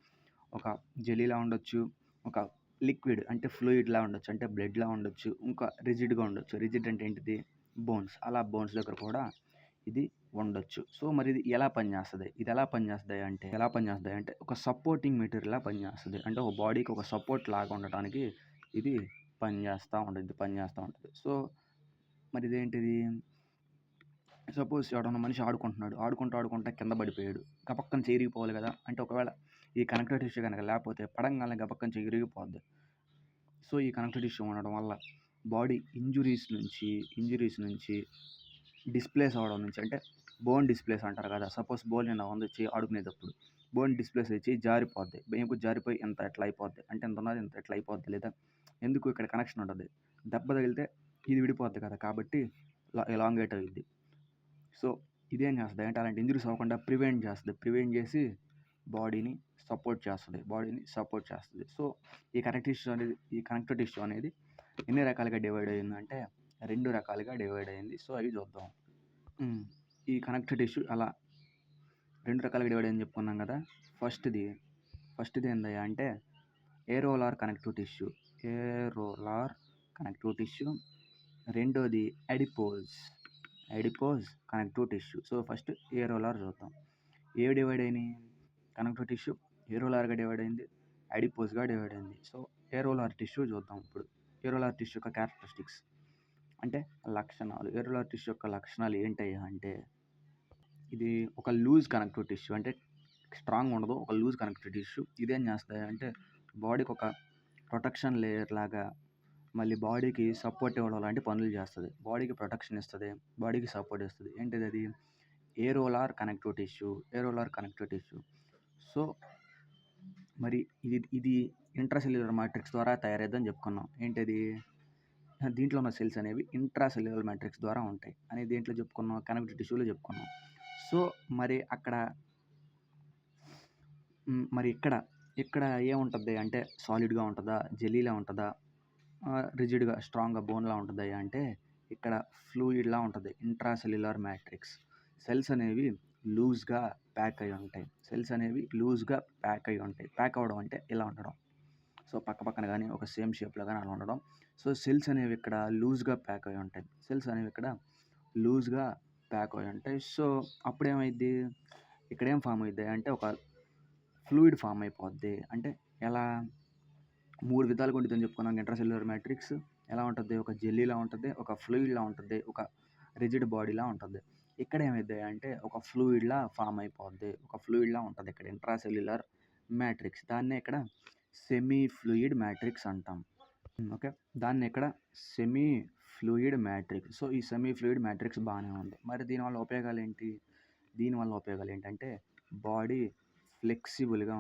ఒక జెల్లీలా ఉండొచ్చు, ఒక లిక్విడ్ అంటే ఫ్లూయిడ్లా ఉండొచ్చు, అంటే బ్లడ్లా ఉండొచ్చు, ఇంకా రిజిడ్గా ఉండొచ్చు. రిజిడ్ అంటే ఏంటిది? బోన్స్. అలా బోన్స్ దగ్గర కూడా ఇది ఉండొచ్చు. సో మరి ఇది ఎలా పనిచేస్తుంది అంటే ఒక సపోర్టింగ్ మెటీరియల్లా పనిచేస్తుంది, అంటే ఒక బాడీకి ఒక సపోర్ట్ లాగా ఉండటానికి ఇది పనిచేస్తూ ఉంటుంది. సో మరి ఇదేంటిది? సపోజ్ ఎవడన్నా మనిషి ఆడుకుంటా కింద పడిపోయాడు, గబక్కన చేరిగిపోవాలి కదా. అంటే ఒకవేళ ఈ కనెక్టివ్ టిష్యూ కనుక లేకపోతే పడంగానే గబక్కన చేరిగిపోద్ది. సో ఈ కనెక్టివ్ టిష్యూ ఉండడం వల్ల బాడీ ఇంజురీస్ నుంచి డిస్ప్లేస్ అవ్వడం నుంచి, అంటే బోన్ డిస్ప్లేస్ అంటారు కదా. సపోజ్ బోన్ నిన్న వచ్చి ఆడుకునేటప్పుడు బోన్ డిస్ప్లేస్ వచ్చి జారిపోద్ది, బెంకు జారిపోయి ఎంత ఎట్లా అయిపోద్ది, అంటే ఎంత ఉన్నది ఎంత ఎట్లా అయిపోద్ది. లేదా ఎందుకు ఇక్కడ కనెక్షన్ ఉంటుంది, దెబ్బ తగిలితే ఇది విడిపోద్ది కదా, కాబట్టి ఎలాంగేట్ అయ్యిద్ది. సో ఇదేం చేస్తుంది అంటే అలాంటి ఇంజురీస్ అవ్వకుండా ప్రివెంట్ చేసి బాడీని సపోర్ట్ చేస్తుంది. సో ఈ కనెక్టివ్ టిష్యూ అనేది ఎన్ని రకాలుగా డివైడ్ అయ్యిందంటే 2 రకాలుగా డివైడ్ అయ్యింది. సో అవి చూద్దాం. ఈ కనెక్టివ్ టిష్యూ అలా 2 రకాలుగా డివైడ్ అయ్యిందని చెప్పుకున్నాం కదా. ఫస్ట్‌ది ఏందయ్యా అంటే areolar connective tissue. Areolar connective tissue. రెండోది adipose connective tissue. So first areolar చూద్దాం. ఏవి డివైడ్ అయినాయి? కనెక్టివ్ టిష్యూ ఏరోలార్గా డివైడ్ అయింది, అడిపోజ్గా డివైడ్ అయింది. సో ఏరోలార్ టిష్యూ చూద్దాం ఇప్పుడు. ఏరోలార్ టిష్యూ యొక్క క్యారెక్టరిస్టిక్స్ అంటే లక్షణాలు. ఏరోలార్ టిష్యూ యొక్క లక్షణాలు ఏంటయ్యా అంటే ఇది ఒక లూజ్ కనెక్టివ్ టిష్యూ, అంటే స్ట్రాంగ్ ఉండదు, ఒక లూజ్ కనెక్టివ్ టిష్యూ. ఇదేం చేస్తుంది అంటే బాడీకి ఒక ప్రొటెక్షన్ లేయర్ లాగా, మళ్ళీ బాడీకి సపోర్ట్ ఇవ్వడం లాంటి పనులు చేస్తుంది. బాడీకి ప్రొటెక్షన్ ఇస్తుంది, బాడీకి సపోర్ట్ ఇస్తుంది. ఏంటిది అది? ఏరోలార్ కనెక్టివ్ టిష్యూ. సో మరి ఇది ఇంట్రాసెల్యులర్ మ్యాట్రిక్స్ ద్వారా తయారైద్దని చెప్పుకున్నాం. ఏంటిది? దీంట్లో ఉన్న సెల్స్ అనేవి ఇంట్రాసెల్యులర్ మ్యాట్రిక్స్ ద్వారా ఉంటాయి అని దేంట్లో చెప్పుకున్నాం? కనెక్టివ్ టిష్యూలో చెప్పుకున్నాం. సో మరి ఇక్కడ ఏముంటుంది అంటే సాలిడ్గా ఉంటుందా, జెల్లీలా ఉంటుందా, రిజిడ్గా స్ట్రాంగ్గా బోన్లా ఉంటుందా అంటే ఇక్కడ ఫ్లూయిడ్లా ఉంటుంది. Intracellular matrix. సెల్స్ అనేవి లూజ్గా ప్యాక్ అయి ఉంటాయి. ప్యాక్ అవ్వడం అంటే ఇలా ఉండడం. సో పక్కన కానీ ఒక సేమ్ షేప్లో కానీ అలా ఉండడం. సో సెల్స్ అనేవి ఇక్కడ లూజ్గా ప్యాక్ అయి ఉంటాయి. సో అప్పుడేమైద్ది? ఇక్కడ ఏం ఫామ్ అవుద్ది అంటే ఒక ఫ్లూయిడ్ ఫామ్ అయిపోద్ది. అంటే ఎలా? 3 విధాలుగా ఉంటుందని చెప్పుకున్నాం. ఇంట్రాసెల్యులర్ మ్యాట్రిక్స్ ఎలా ఉంటుంది? ఒక జెల్లీలా ఉంటుంది, ఒక ఫ్లూయిడ్లా ఉంటుంది, ఒక రిజిడ్ బాడీలా ఉంటుంది. ఇక్కడ ఏమైద్ది అంటే ఒక ఫ్లూయిడ్లా ఫామ్ అయిపోద్ది, ఒక ఫ్లూయిడ్లా ఉంటుంది ఇక్కడ ఇంట్రాసెల్యులర్ మ్యాట్రిక్స్. దాన్నే ఇక్కడ సెమీ ఫ్లూయిడ్ మ్యాట్రిక్స్ అంటాం. ఓకే, దాన్ని ఇక్కడ సెమీ ఫ్లూయిడ్ మ్యాట్రిక్స్. సో ఈ సెమీ ఫ్లూయిడ్ మ్యాట్రిక్స్ బాగానే ఉంది. మరి దీనివల్ల ఉపయోగాలు ఏంటంటే బాడీ ఫ్లెక్సిబుల్గా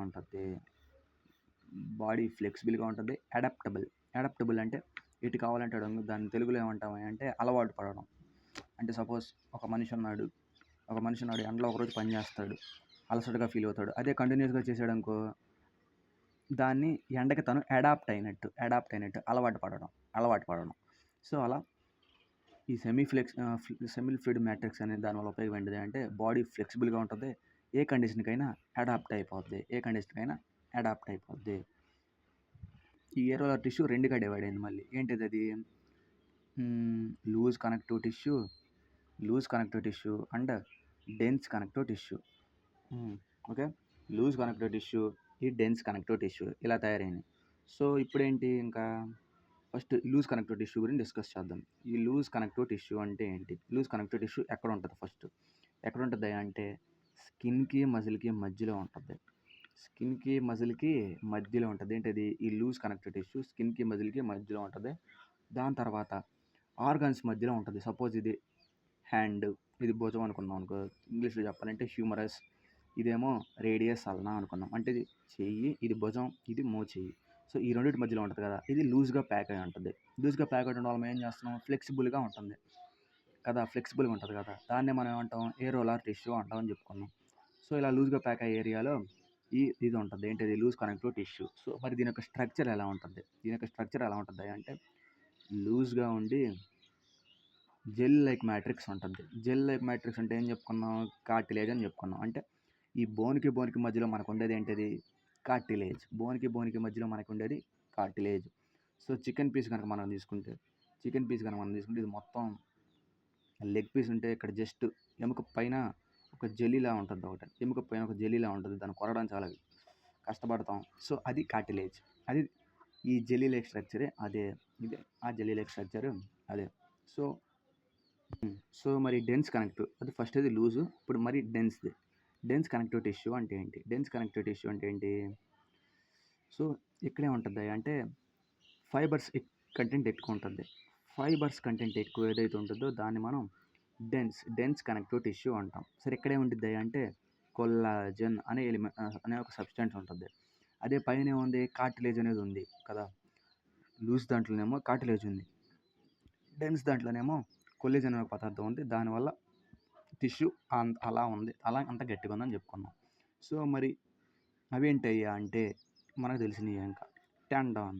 ఉంటుంది, అడాప్టబుల్ అంటే ఎటు కావాలంటే దాన్ని తెలుగులో ఏమంటాము అంటే అలవాటు పడడం. అంటే సపోజ్ ఒక మనిషి ఉన్నాడు, ఎండలో ఒకరోజు పని చేస్తాడు, అలసటగా ఫీల్ అవుతాడు. అదే కంటిన్యూస్గా చేసాడు అనుకో, దాన్ని ఎండకి తను అడాప్ట్ అయినట్టు అలవాటు పడడం. సో అలా ఈ సెమీ ఫ్లూయిడ్ మ్యాట్రిక్స్ అనే దానివల్ల ఉపయోగం ఏంటిది అంటే బాడీ ఫ్లెక్సిబుల్గా ఉంటుంది, ఏ కండిషన్కైనా అడాప్ట్ అయిపోద్ది. ఈ ఏరోలార్ టిష్యూ రెండుగా డివైడ్ అయింది. మళ్ళీ ఏంటిది అది? Loose connective tissue and dense connective tissue. Okay, loose connective tissue, ఈ డెన్స్ కనెక్టివ్ టిష్యూ ఇలా తయారైంది. సో ఇప్పుడేంటి, ఇంకా ఫస్ట్ లూజ్ కనెక్టివ్ టిష్యూ గురించి డిస్కస్ చేద్దాం. ఈ లూజ్ కనెక్టివ్ టిష్యూ అంటే ఏంటి? లూజ్ కనెక్టివ్ టిష్యూ ఎక్కడ ఉంటుంది అంటే స్కిన్కి మజిల్కి మధ్యలో ఉంటుంది. ఏంటది? ఈ లూజ్ కనెక్టివ్ టిష్యూ స్కిన్కి మజిల్కి మధ్యలో ఉంటుంది. దాని తర్వాత ఆర్గన్స్ మధ్యలో ఉంటుంది. సపోజ్ ఇది హ్యాండ్, ఇది భుజం అనుకున్నాం అనుకో, ఇంగ్లీష్లో చెప్పాలంటే హ్యూమరస్, ఇదేమో రేడియస్ అల్నా అనుకున్నాం. అంటే ఇది చెయ్యి, ఇది భుజం, ఇది మోచెయ్యి. సో ఈ రెండింటి మధ్యలో ఉంటుంది కదా, ఇది లూజ్గా ప్యాక్ అయి ఉంటుంది. లూజ్గా ప్యాక్ అయ్యడం వల్ల మనం ఏం చేస్తున్నాం? ఫ్లెక్సిబుల్గా ఉంటుంది కదా, దాన్నే మనం ఏమంటాం? ఏరోలార్ టిష్యూ అంటామని చెప్పుకున్నాం. సో ఇలా లూజ్గా ప్యాక్ అయ్యే ఏరియాలో ఇది ఉంటుంది. ఏంటిది? Loose connective tissue. సో మరి దీని యొక్క స్ట్రక్చర్ ఎలా ఉంటుంది అంటే లూజ్గా ఉండి జెల్ లైక్ మ్యాట్రిక్స్ ఉంటుంది. జెల్ లైక్ మ్యాట్రిక్స్ అంటే ఏం చెప్పుకున్నాం? కార్టిలేజ్ అని చెప్పుకున్నాం. అంటే ఈ బోన్కి మధ్యలో మనకు ఉండేది ఏంటిది? కార్టిలేజ్. సో చికెన్ పీస్ కనుక మనం తీసుకుంటే ఇది మొత్తం లెగ్ పీస్ ఉంటే ఇక్కడ జస్ట్ ఎముక పైన ఒక జెల్లీలా ఉంటుంది. దాన్ని కొరడానికి చాలా కష్టపడతాం. సో అది కార్టిలేజ్. అది ఈ జెల్లీ లైక్ స్ట్రక్చరే ఆ జెల్లీ లైక్ స్ట్రక్చర్ అదే. సో మరి డెన్స్ కనెక్టివ్, అది ఫస్ట్ అది లూజు. ఇప్పుడు మరి డెన్స్ కనెక్టివ్ టిష్యూ అంటే ఏంటి? సో ఇక్కడే ఉంటుంది అంటే ఫైబర్స్ కంటెంట్ ఎక్కువ ఉంటుంది. ఏదైతే ఉంటుందో దాన్ని మనం డెన్స్ కనెక్టివ్ టిష్యూ అంటాం. సరే ఇక్కడే ఉంటుంది అంటే కొల్లాజన్ అనే ఒక సబ్స్టెన్స్ ఉంటుంది. అదే పైన ఏముంది? కార్టిలేజ్ అనేది ఉంది కదా. లూజ్ దాంట్లోనేమో కార్టిలేజ్ ఉంది, డెన్స్ దాంట్లోనేమో కొల్లాజన్ అనే ఒక పదార్థం ఉంది. దానివల్ల టిష్యూ అలా అంత గట్టిగా ఉందని చెప్పుకున్నాం. సో మరి అవేంటయ్యా అంటే మనకు తెలిసినవి ఇంకా టెండాన్.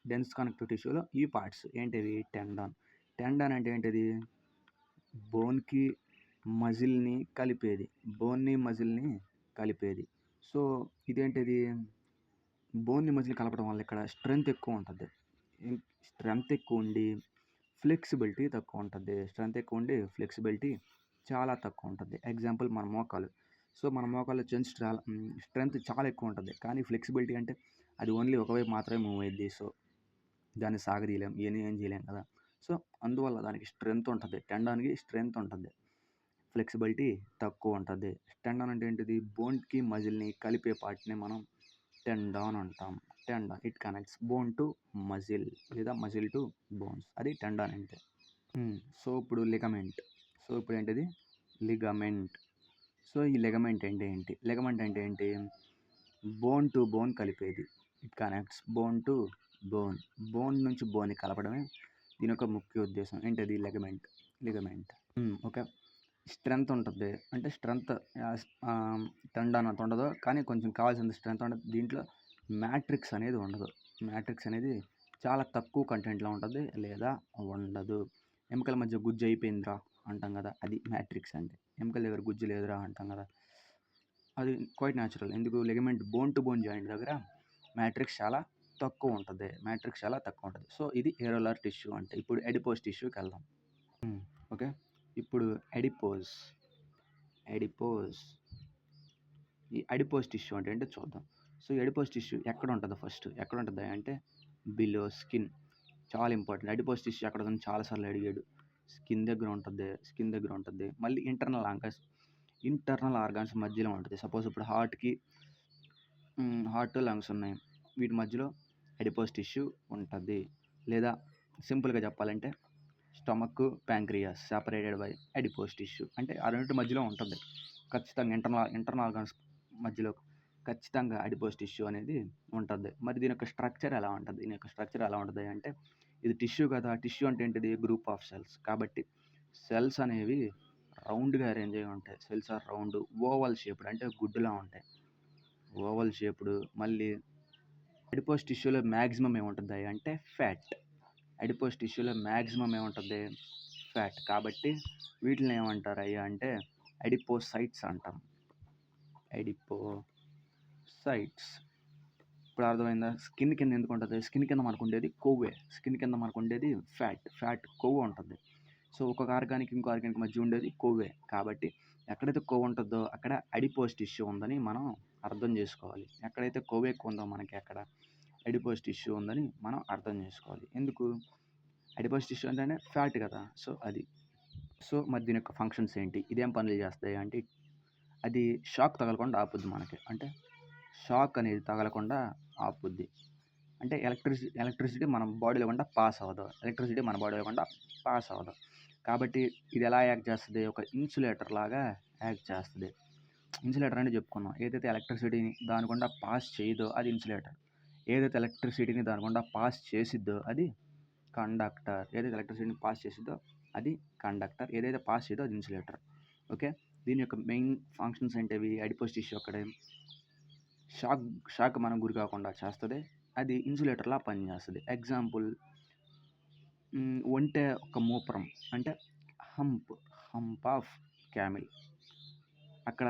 డెన్స్ కనెక్టివ్ టిష్యూలో ఈ పార్ట్స్ ఏంటివి? టెండాన్ అంటే ఏంటిది? బోన్కి మజిల్ని కలిపేది, బోన్ని మజిల్ని కలిపేది. సో ఇదేంటిది, బోన్ని మజిల్ కలపడం వల్ల ఇక్కడ స్ట్రెంత్ ఎక్కువ ఉంటుంది. స్ట్రెంత్ ఎక్కువ ఉండి ఫ్లెక్సిబిలిటీ తక్కువ ఉంటుంది. స్ట్రెంత్ ఎక్కువ ఉండి ఫ్లెక్సిబిలిటీ చాలా తక్కువ ఉంటుంది. ఎగ్జాంపుల్ మన మోకాలు. సో మన మోకాల్లో స్ట్రెంత్ చాలా ఎక్కువ ఉంటుంది, కానీ ఫ్లెక్సిబిలిటీ అంటే అది ఓన్లీ ఒకవైపు మాత్రమే మూవ్ అయ్యిద్ది. సో దాన్ని సాగదీయలేం, ఏం చేయలేం కదా. సో అందువల్ల దానికి స్ట్రెంత్ ఉంటుంది, టెండాన్కి స్ట్రెంత్ ఉంటుంది, ఫ్లెక్సిబిలిటీ తక్కువ ఉంటుంది. టెండాన్ అంటే ఏంటిది, బోన్కి మజిల్ని కలిపే పార్ట్ని మనం టెండాన్ అంటాం. Tendon it connects bone to muscle లేదా మజిల్ టు బోన్స్, అది టెండాన్ అంటే. సో ఇప్పుడు లిగమెంట్. సో ఇప్పుడు ఏంటిది, లిగమెంట్. సో ఈ లిగమెంట్ అంటే ఏంటి, లిగమెంట్ అంటే ఏంటి, బోన్ టు బోన్ కలిపేది. It connects bone to bone, bone నుంచి బోన్ కలపడమే దీని యొక్క ముఖ్య ఉద్దేశం. ఏంటది, లిగమెంట్. ఓకే. స్ట్రెంత్ ఉంటుంది, అంటే స్ట్రెంత్ టెండాన్ అంత ఉండదు, కానీ కొంచెం కావాల్సిన స్ట్రెంత్ ఉంటుంది. దీంట్లో మ్యాట్రిక్స్ అనేది ఉండదు. మ్యాట్రిక్స్ అనేది చాలా తక్కువ కంటెంట్లో ఉంటుంది లేదా ఉండదు. ఎముకల మధ్య గుజ్జు అయిపోయిందిరా అంటాం కదా, అది మ్యాట్రిక్స్ అంటే. ఎముకల దగ్గర గుజ్జు లేదురా అంటాం కదా, అది క్వైట్ న్యాచురల్. ఎందుకు, ligament bone to bone joint దగ్గర మ్యాట్రిక్స్ చాలా తక్కువ ఉంటుంది. సో ఇది ఏరోలార్ టిష్యూ అంటే. ఇప్పుడు ఎడిపోస్ టిష్యూకి వెళ్దాం. ఓకే, ఇప్పుడు ఎడిపోస్. ఈ అడిపోస్ టిష్యూ అంటే ఏంటో చూద్దాం. సో ఎడిపోస్ టిష్యూ ఎక్కడ ఉంటుంది, ఫస్ట్ ఎక్కడ ఉంటుంది అంటే బిలో స్కిన్. చాలా ఇంపార్టెంట్. అడిపోస్ టిష్యూ ఎక్కడ ఉందని చాలాసార్లు అడిగాడు. స్కిన్ దగ్గర ఉంటుంది. మళ్ళీ ఇంటర్నల్ ఆర్గాన్స్ మధ్యలో ఉంటుంది. సపోజ్ ఇప్పుడు హార్ట్ లంగ్స్ ఉన్నాయి, వీటి మధ్యలో అడిపోస్ టిష్యూ ఉంటుంది. లేదా సింపుల్గా చెప్పాలంటే stomach, pancreas separated by adipose tissue. అంటే ఆ రెండింటి మధ్యలో ఉంటుంది ఖచ్చితంగా. ఇంటర్నల్ ఆర్గాన్స్ మధ్యలో ఖచ్చితంగా అడిపోస్ టిష్యూ అనేది ఉంటుంది. మరి దీని యొక్క స్ట్రక్చర్ ఎలా ఉంటుంది అంటే, ఇది టిష్యూ కదా, టిష్యూ అంటే ఏంటిది, గ్రూప్ ఆఫ్ సెల్స్. కాబట్టి సెల్స్ అనేవి రౌండ్గా అరేంజ్ అయి ఉంటాయి. Cells are round, oval shaped, అంటే గుడ్డులా ఉంటాయి, ఓవల్ షేప్డ్. మళ్ళీ అడిపోస్ టిష్యూలో మ్యాక్సిమం ఏముంటుంది అంటే ఫ్యాట్. అడిపోస్ టిష్యూలో మ్యాక్సిమం ఏముంటుంది, ఫ్యాట్. కాబట్టి వీటిని ఏమంటారు అయ్యా అంటే అడిపోసైట్స్ అంటాం. అడిపోసైట్స్. ఇప్పుడు అర్థమైందా. స్కిన్ కింద ఎందుకు ఉంటుంది, స్కిన్ కింద మనకు ఉండేది కొవ్వే. స్కిన్ కింద మనకు ఉండేది ఫ్యాట్ కొవ్వు ఉంటుంది. సో ఒక్కొక్క ఆర్గానిక్ ఇంకో ఆర్గానిక్ మధ్య ఉండేది కొవ్వే. కాబట్టి ఎక్కడైతే కొవ్వు ఉంటుందో అక్కడ అడిపోస్ టిష్యూ ఉందని మనం అర్థం చేసుకోవాలి. ఎక్కడైతే కొవ్వు ఎక్కువ ఉందో మనకి అక్కడ అడిపోస్ టిష్యూ ఉందని మనం అర్థం చేసుకోవాలి. ఎందుకు, అడిపోస్ టిష్యూ అంటే ఫ్యాట్ కదా. సో అది. సో మరి దీని యొక్క ఫంక్షన్స్ ఏంటి, ఇదేం పనులు చేస్తాయి అంటే, అది షాక్ తగలకుండా ఆపుద్ది మనకి. అంటే షాక్ అనేది తగలకుండా ఆపుద్ది. అంటే ఎలక్ట్రిసిటీ మన బాడీలో గుండా పాస్ అవ్వదు. కాబట్టి ఇది ఎలా యాక్ట్ చేస్తుంది, ఒక ఇన్సులేటర్ లాగా యాక్ట్ చేస్తుంది. ఇన్సులేటర్ అంటే చెప్పుకున్నాం, ఏదైతే ఎలక్ట్రిసిటీని దాని గుండా పాస్ చేయదో అది ఇన్సులేటర్. ఏదైతే ఎలక్ట్రిసిటీని దాని గుండా పాస్ చేసిద్దో అది కండక్టర్. అది పాస్ చేయదో అది ఇన్సులేటర్. ఓకే, దీని యొక్క మెయిన్ ఫంక్షన్స్ ఏంటివి, అడిపోస్ టిష్యూ అక్కడే షాక్ మనం గురి కాకుండా చేస్తుంది, అది ఇన్సులేటర్లా పనిచేస్తుంది. ఎగ్జాంపుల్, ఒంటె ఒక మూపురం అంటే హంప్ ఆఫ్ క్యామిల్. అక్కడ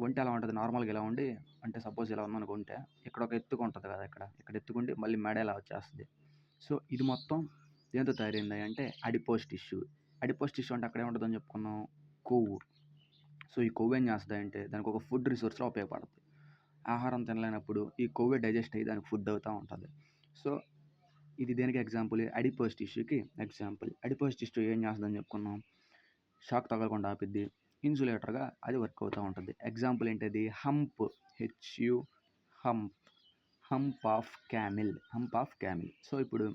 ఒంటె ఎలా ఉంటుంది, నార్మల్గా ఇలా ఉండి, అంటే సపోజ్ ఇలా ఉందనుకో ఒంటె, ఇక్కడ ఒక ఎత్తుగా ఉంటుంది కదా, ఇక్కడ ఎత్తుకుండి మళ్ళీ మెడ ఇలా వచ్చేస్తుంది. సో ఇది మొత్తం దేంతో తయారైంది అంటే అడిపోస్ టిష్యూ. అడిపోస్ టిష్యూ అంటే అక్కడే ఉంటుందని చెప్పుకున్నాం, కొవ్వు. సో ఈ కొవ్వు ఏం చేస్తుంది అంటే దానికి ఒక ఫుడ్ రిసోర్స్లో ఉపయోగపడుతుంది. ఆహారం తినలేనప్పుడు ఈ కొవ్వే డైజెస్ట్ అయ్యి దానికి ఫుడ్ అవుతూ ఉంటుంది. సో ఇది దేనికి ఎగ్జాంపుల్, అడిపోస్ టిష్యూకి ఎగ్జాంపుల్. అడిపోస్ టిష్యూ ఏం చేస్తుందని చెప్పుకున్నాం, షాక్ తగలకుండా ఆపిద్ది, ఇన్సులేటర్గా అది వర్క్ అవుతూ ఉంటుంది. ఎగ్జాంపుల్ ఏంటది, hump, hump of Camel. So ఇప్పుడు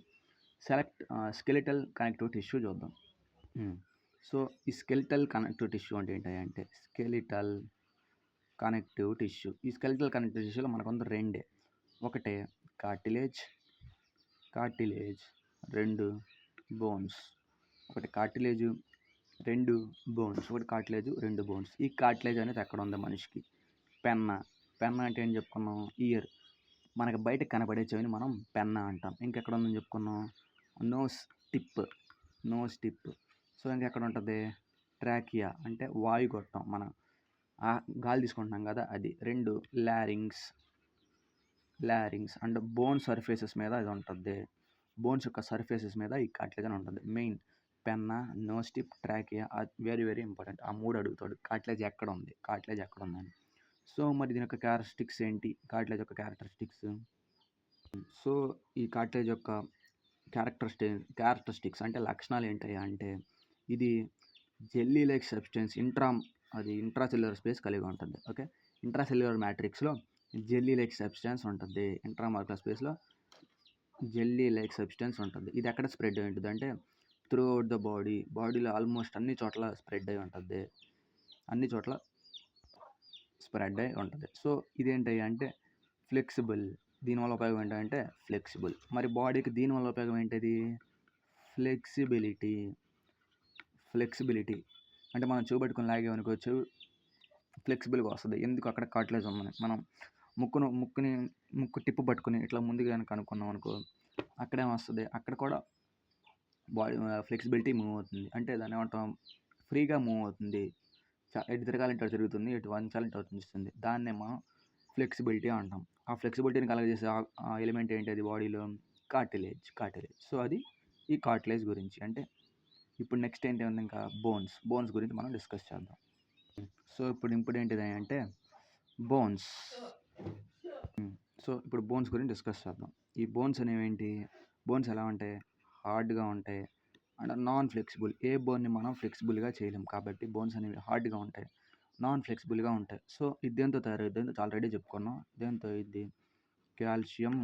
స్కెలిటల్ కనెక్టివ్ టిష్యూ చూద్దాం. సో ఈ స్కెలిటల్ కనెక్టివ్ టిష్యూ అంటే ఏంటంటే, ఈ స్కెలిటల్ కనెక్టివ్ టిష్యూలో మనకు రెండే. ఒకటే కార్టిలేజ్, 2 బోన్స్. ఒకటి కార్టిలేజ్, 2 బోన్స్. ఈ కార్టిలేజ్ అనేది ఎక్కడ ఉంది మనిషికి, పెన్న అంటే ఏం చెప్పుకున్నాం, ఇయర్. మనకి బయటకు కనపడే చెవిని మనం పెన్న అంటాం. ఇంకెక్కడ ఉందని చెప్పుకున్నాం, నోస్ టిప్. సో ఇంకెక్కడ ఉంటుంది, ట్రాకియా అంటే వాయుగొట్టం, మనం గాలి తీసుకుంటున్నాం కదా అది. 2 లారింగ్స్ అండ్ బోన్ సర్ఫేసెస్ మీద ఇది ఉంటుంది. బోన్స్ యొక్క సర్ఫేసెస్ మీద ఈ కార్టిలేజ్ అని ఉంటుంది. Main pinna, nose tip, trachea very very important. ఆ 3 అడుగుతాడు, కార్టిలేజ్ ఎక్కడ ఉందని. సో మరి దీని యొక్క క్యారెక్టరిస్టిక్స్ ఏంటి? కార్టిలేజ్ యొక్క క్యారెక్టరిస్టిక్స్. సో ఈ కార్టిలేజ్ యొక్క క్యారెక్టరిస్టిక్స్ అంటే లక్షణాలు ఏంటయ్యా అంటే, ఇది jelly like substance intracellular space కలిగి ఉంటుంది. ఓకే, ఇంట్రాసెల్యులర్ మ్యాట్రిక్స్లో జెల్లీ లైక్ సబ్స్టెన్స్ ఉంటుంది. ఇంట్రామాలిక్యులర్ స్పేస్లో జెల్లీ లైక్ సబ్స్టెన్స్ ఉంటుంది. ఇది ఎక్కడ స్ప్రెడ్ అయి ఉంటుంది అంటే త్రూ అవుట్ ద బాడీలో ఆల్మోస్ట్ అన్ని చోట్ల స్ప్రెడ్ అయి ఉంటుంది. సో ఇదేంటి అంటే ఫ్లెక్సిబుల్. దీనివల్ల ఉపయోగం ఏంటంటే ఫ్లెక్సిబుల్. మరి బాడీకి దీనివల్ల ఉపయోగం ఏంటిది? ఫ్లెక్సిబిలిటీ అంటే మనం చెవు పట్టుకొని లాగేమనుకో చెవు ఫ్లెక్సిబుల్గా వస్తుంది. ఎందుకు? అక్కడ కార్టిలేజ్ ఉందని. మనం ముక్కు టిప్పు పట్టుకుని ఇట్లా ముందుగా కనుక అనుకున్నాం అనుకో, అక్కడేమొస్తుంది, అక్కడ కూడా బాడీ ఫ్లెక్సిబిలిటీ మూవ్ అవుతుంది. అంటే దాన్ని ఏమంటాం, ఫ్రీగా మూవ్ అవుతుంది. ఎటు తిరగాలంటే అటు తిరుగుతుంది, ఎటు వంచాలంటే అటు వంచుతుంది. దాన్నే మనం ఫ్లెక్సిబిలిటీ అంటాం. ఆ ఫ్లెక్సిబిలిటీని కలగజేసే ఆ ఎలిమెంట్ ఏంటి? అది బాడీలో కార్టిలేజ్. సో అది ఈ కార్టిలేజ్ గురించి. అంటే ఇప్పుడు నెక్స్ట్ ఏంటి ఉంది, ఇంకా బోన్స్ గురించి మనం డిస్కస్ చేద్దాం. సో ఇప్పుడు ఏంటిది అంటే బోన్స్. సో ఇప్పుడు బోన్స్ గురించి డిస్కస్ చేద్దాం. ఈ బోన్స్ అనేవి ఏంటి? బోన్స్ ఎలా ఉంటాయి? హార్డ్గా ఉంటాయి అండ్ నాన్ ఫ్లెక్సిబుల్. ఏ బోన్ని మనం ఫ్లెక్సిబుల్గా చేయలేం కాబట్టి బోన్స్ అనేవి హార్డ్గా ఉంటాయి, నాన్ ఫ్లెక్సిబుల్గా ఉంటాయి. సో ఇది దేంతో తయారవుతుంది? ఆల్రెడీ చెప్పుకున్నాం. దేంతో? ఇది కాల్షియం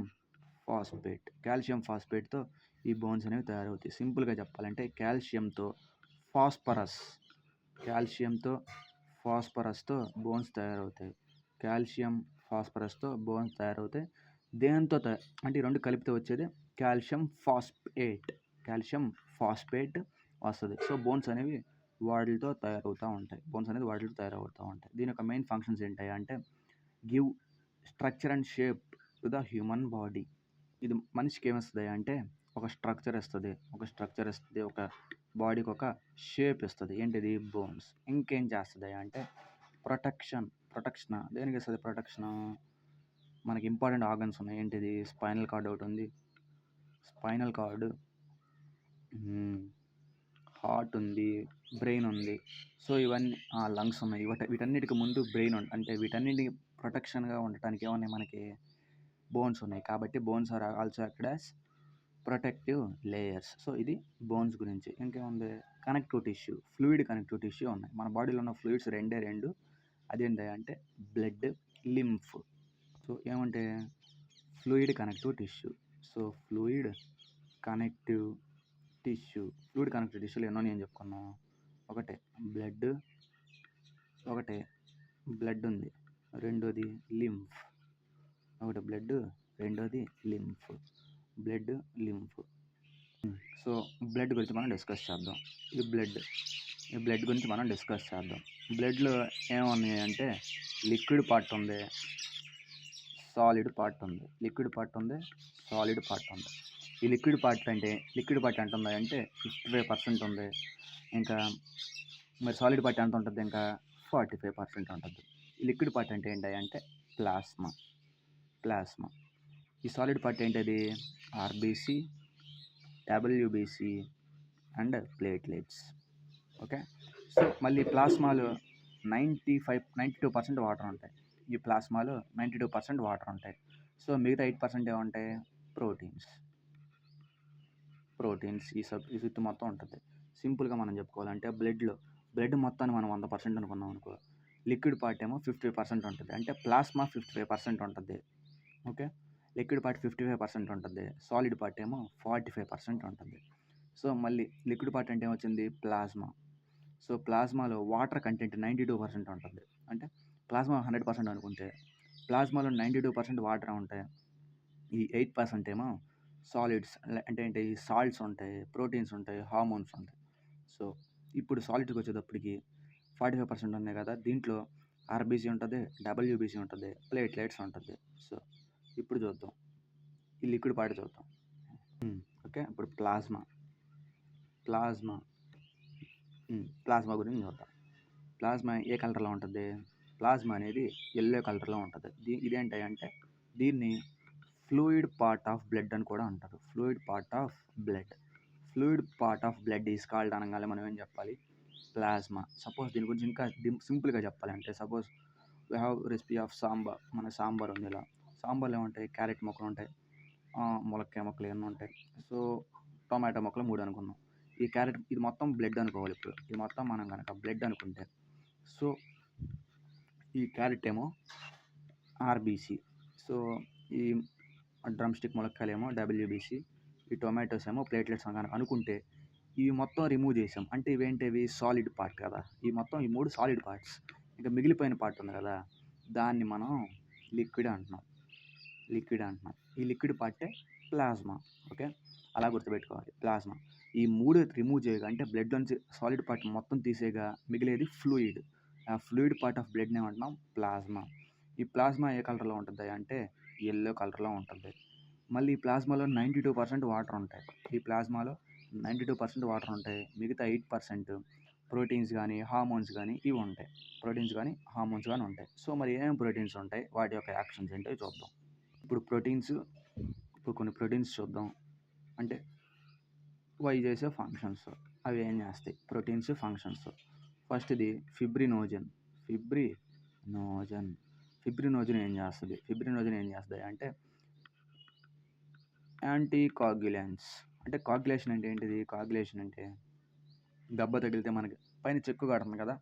ఫాస్ఫేట్తో ఈ బోన్స్ అనేవి తయారవుతాయి. సింపుల్గా చెప్పాలంటే కాల్షియంతో ఫాస్ఫరస్తో బోన్స్ తయారవుతాయి. దేంతో అంటే ఈ రెండు కలిపితే వచ్చేది కాల్షియం ఫాస్ఫేట్ వస్తుంది. సో బోన్స్ అనేవి వాటితో తయారవుతూ ఉంటాయి. దీని యొక్క మెయిన్ ఫంక్షన్స్ ఏంటి అంటే give structure and shape to the human body. ఇది మనిషికి ఏమిస్తుంది అంటే ఒక స్ట్రక్చర్ ఇస్తుంది, ఒక బాడీకి ఒక షేప్ ఇస్తుంది. ఏంటిది? బోన్స్. ఇంకేం చేస్తుంది అంటే ప్రొటెక్షన్. దేనికి ఇస్తుంది ప్రొటెక్షన్? మనకి ఇంపార్టెంట్ ఆర్గన్స్ ఉన్నాయి. ఏంటిది? స్పైనల్ కార్డ్ ఒకటి ఉంది, హార్ట్ ఉంది, బ్రెయిన్ ఉంది. సో ఇవన్నీ లంగ్స్ ఉన్నాయి. వీటన్నిటికి ముందు బ్రెయిన్ ఉంది. అంటే వీటన్నిటికి ప్రొటెక్షన్గా ఉండటానికి ఏమన్నాయి? మనకి బోన్స్ ఉన్నాయి. కాబట్టి bones are also acted as protective layers. So ఇది బోన్స్ గురించి. ఇంకేముంది? ఫ్లూయిడ్ కనెక్టివ్ టిష్యూ ఉన్నాయి. మన బాడీలో ఉన్న ఫ్లూయిడ్స్ రెండు. అదేంటి అంటే బ్లడ్, లింఫ్. సో ఏమంటే fluid connective tissue. Fluid connective టిష్యూలు ఎన్నో నేను చెప్పుకున్నాను. ఒకటే బ్లడ్ ఉంది, రెండోది లింఫ్. లింఫ్. సో బ్లడ్ గురించి మనం డిస్కస్ చేద్దాం. ఈ బ్లడ్ గురించి మనం డిస్కస్ చేద్దాం. బ్లడ్లో ఏమున్నాయి అంటే లిక్విడ్ పార్ట్ ఉంది, సాలిడ్ పార్ట్ ఉంది. ఈ లిక్విడ్ పార్ట్ ఎంత ఉంది అంటే 55% ఉంది. ఇంకా మరి సాలిడ్ పార్ట్ ఎంత ఉంటుంది? ఇంకా 45% ఉంటుంది. ఈ లిక్విడ్ పార్ట్ అంటే ఏంటి అంటే ప్లాస్మా. ఈ సాలిడ్ పార్ట్ ఏంటది? RBC, WBC and platelets. Okay, so మళ్ళీ ప్లాస్మాలో 92% వాటర్ ఉంటాయి. ఈ ప్లాస్మాలో 92% వాటర్ ఉంటాయి. సో మిగతా 8% ఏముంటాయి? ప్రోటీన్స్. ఈ సుత్తు మొత్తం ఉంటుంది. సింపుల్గా మనం చెప్పుకోవాలంటే బ్లడ్ మొత్తాన్ని మనం 100% అనుకున్నాం అనుకో, లిక్విడ్ పార్ట్ ఏమో 55% ఉంటుంది. అంటే ప్లాస్మా 55% ఉంటుంది. ఓకే, లిక్విడ్ పార్ట్ 55% ఉంటుంది, సాలిడ్ పార్ట్ ఏమో 45% ఉంటుంది. సో మళ్ళీ లిక్విడ్ పార్ట్ అంటే ఏమొచ్చింది? ప్లాస్మా. సో ప్లాస్మాలో వాటర్ కంటెంట్ 92% ఉంటుంది. అంటే ప్లాస్మా 100% అనుకుంటే ప్లాస్మాలో 92% వాటర్ ఉంటాయి. ఈ 8% ఏమో సాలిడ్స్. అంటే ఏంటి? సాల్ట్స్ ఉంటాయి, ప్రోటీన్స్ ఉంటాయి, హార్మోన్స్ ఉంటాయి. సో ఇప్పుడు సాలిడ్కి వచ్చేటప్పటికి 45% ఉన్నాయి కదా, దీంట్లో ఆర్బీసీ ఉంటుంది, డబ్ల్యూబీసీ ఉంటుంది, ప్లేట్లెట్స్ ఉంటుంది. సో ఇప్పుడు చూద్దాం, ఈ లిక్విడ్ పార్ట్ చూద్దాం. ఓకే, ఇప్పుడు ప్లాస్మా ప్లాస్మా గురించి చూద్దాం. ప్లాస్మా ఏ కలర్‌లో ఉంటది? ప్లాస్మా అనేది యెల్లో కలర్‌లో ఉంటది. ఇదేంటంటే దీన్ని ఫ్లూయిడ్ పార్ట్ ఆఫ్ బ్లడ్ అని కూడా అంటారు. Fluid part of blood. Fluid part of blood is called అనంగానే మనం ఏం చెప్పాలి? ప్లాస్మా. సపోజ్ దీని గురించి ఇంకా సింపుల్‌గా చెప్పాలంటే suppose we have recipe of sambar. మన సాంబార్ ఉంది ఇలా. సాంబార్‌లో ఏముంటాయి? క్యారెట్ ముక్కలుంటాయి. ములక్కాయ ముక్కలు ఇవన్నీ ఉంటాయి. సో, టొమాటో ముక్కలు 3 అనుకున్నాం. ఈ క్యారెట్ ఇది మొత్తం బ్లడ్ అనుకోవాలి ఇప్పుడు. ఇది మొత్తం మనం గనక బ్లడ్ అనుకుంటే. సో, ఈ క్యారెట్ ఏమో ఆర్‌బీసీ. సో, ఈ డ్రమ్ స్టిక్ ములక్కాయలేమో డబ్ల్యూబీసీ. ఈ టొమాటోస్ ఏమో ప్లేట్లెట్స్ అని గనక అనుకుంటే ఇవి మొత్తం రిమూవ్ చేసాం. అంటే ఇవేంటివి? సాలిడ్ పార్ట్ కదా! ఈ 3 సాలిడ్ పార్ట్స్. ఇంకా మిగిలిపోయిన పార్ట్ ఉంది కదా! దాన్ని మనం లిక్విడ్ అంటున్నాం. ఈ లిక్విడ్ పార్టే ప్లాస్మా. ఓకే. అలా గుర్తుపెట్టుకోవాలి. ప్లాస్మా. ఈ 3 రిమూవ్ చేయగా అంటే బ్లడ్‌లోంచి సాలిడ్ పార్ట్ మొత్తం తీసేయగా మిగిలేది ఫ్లూయిడ్. ఆ ఫ్లూయిడ్ పార్ట్ ఆఫ్ బ్లడ్‌ని ఏమంటున్నాం? ప్లాస్మా. ఈ ప్లాస్మా ఏ కలర్‌లో ఉంటది అంటే యెల్లో కలర్‌లో ఉంటది. మళ్ళీ ఈ ప్లాస్మాలో 92% వాటర్ ఉంటాయి. ఈ ప్లాస్మాలో 92% వాటర్ ఉంటాయి. మిగతా 8% ప్రోటీన్స్ గానీ, హార్మోన్స్ గానీ ఇవి ఉంటాయి. ప్రోటీన్స్ గానీ, హార్మోన్స్ గానీ ఉంటాయి. సో, మరి ఏమేమి ప్రోటీన్స్ ఉంటాయి? వాటి యొక్క యాక్షన్స్ ఏంటో చూద్దాం. ఇప్పుడు కొన్ని ప్రోటీన్స్ చూద్దాం. అంటే అవి చేసే ఫంక్షన్స్. అవి ఏం చేస్తాయి? Proteins functions. ఫస్ట్‌ది ఫిబ్రినోజన్. ఫిబ్రినోజన్ ఏం చేస్తది? అంటే యాంటీకోయాగ్యులెంట్స్. అంటే కోయాగ్యులేషన్ అంటే ఏంటిది? కోయాగ్యులేషన్ అంటే దెబ్బ తగిలితే మనకి పైన చెక్కు కడుతుంది కదా!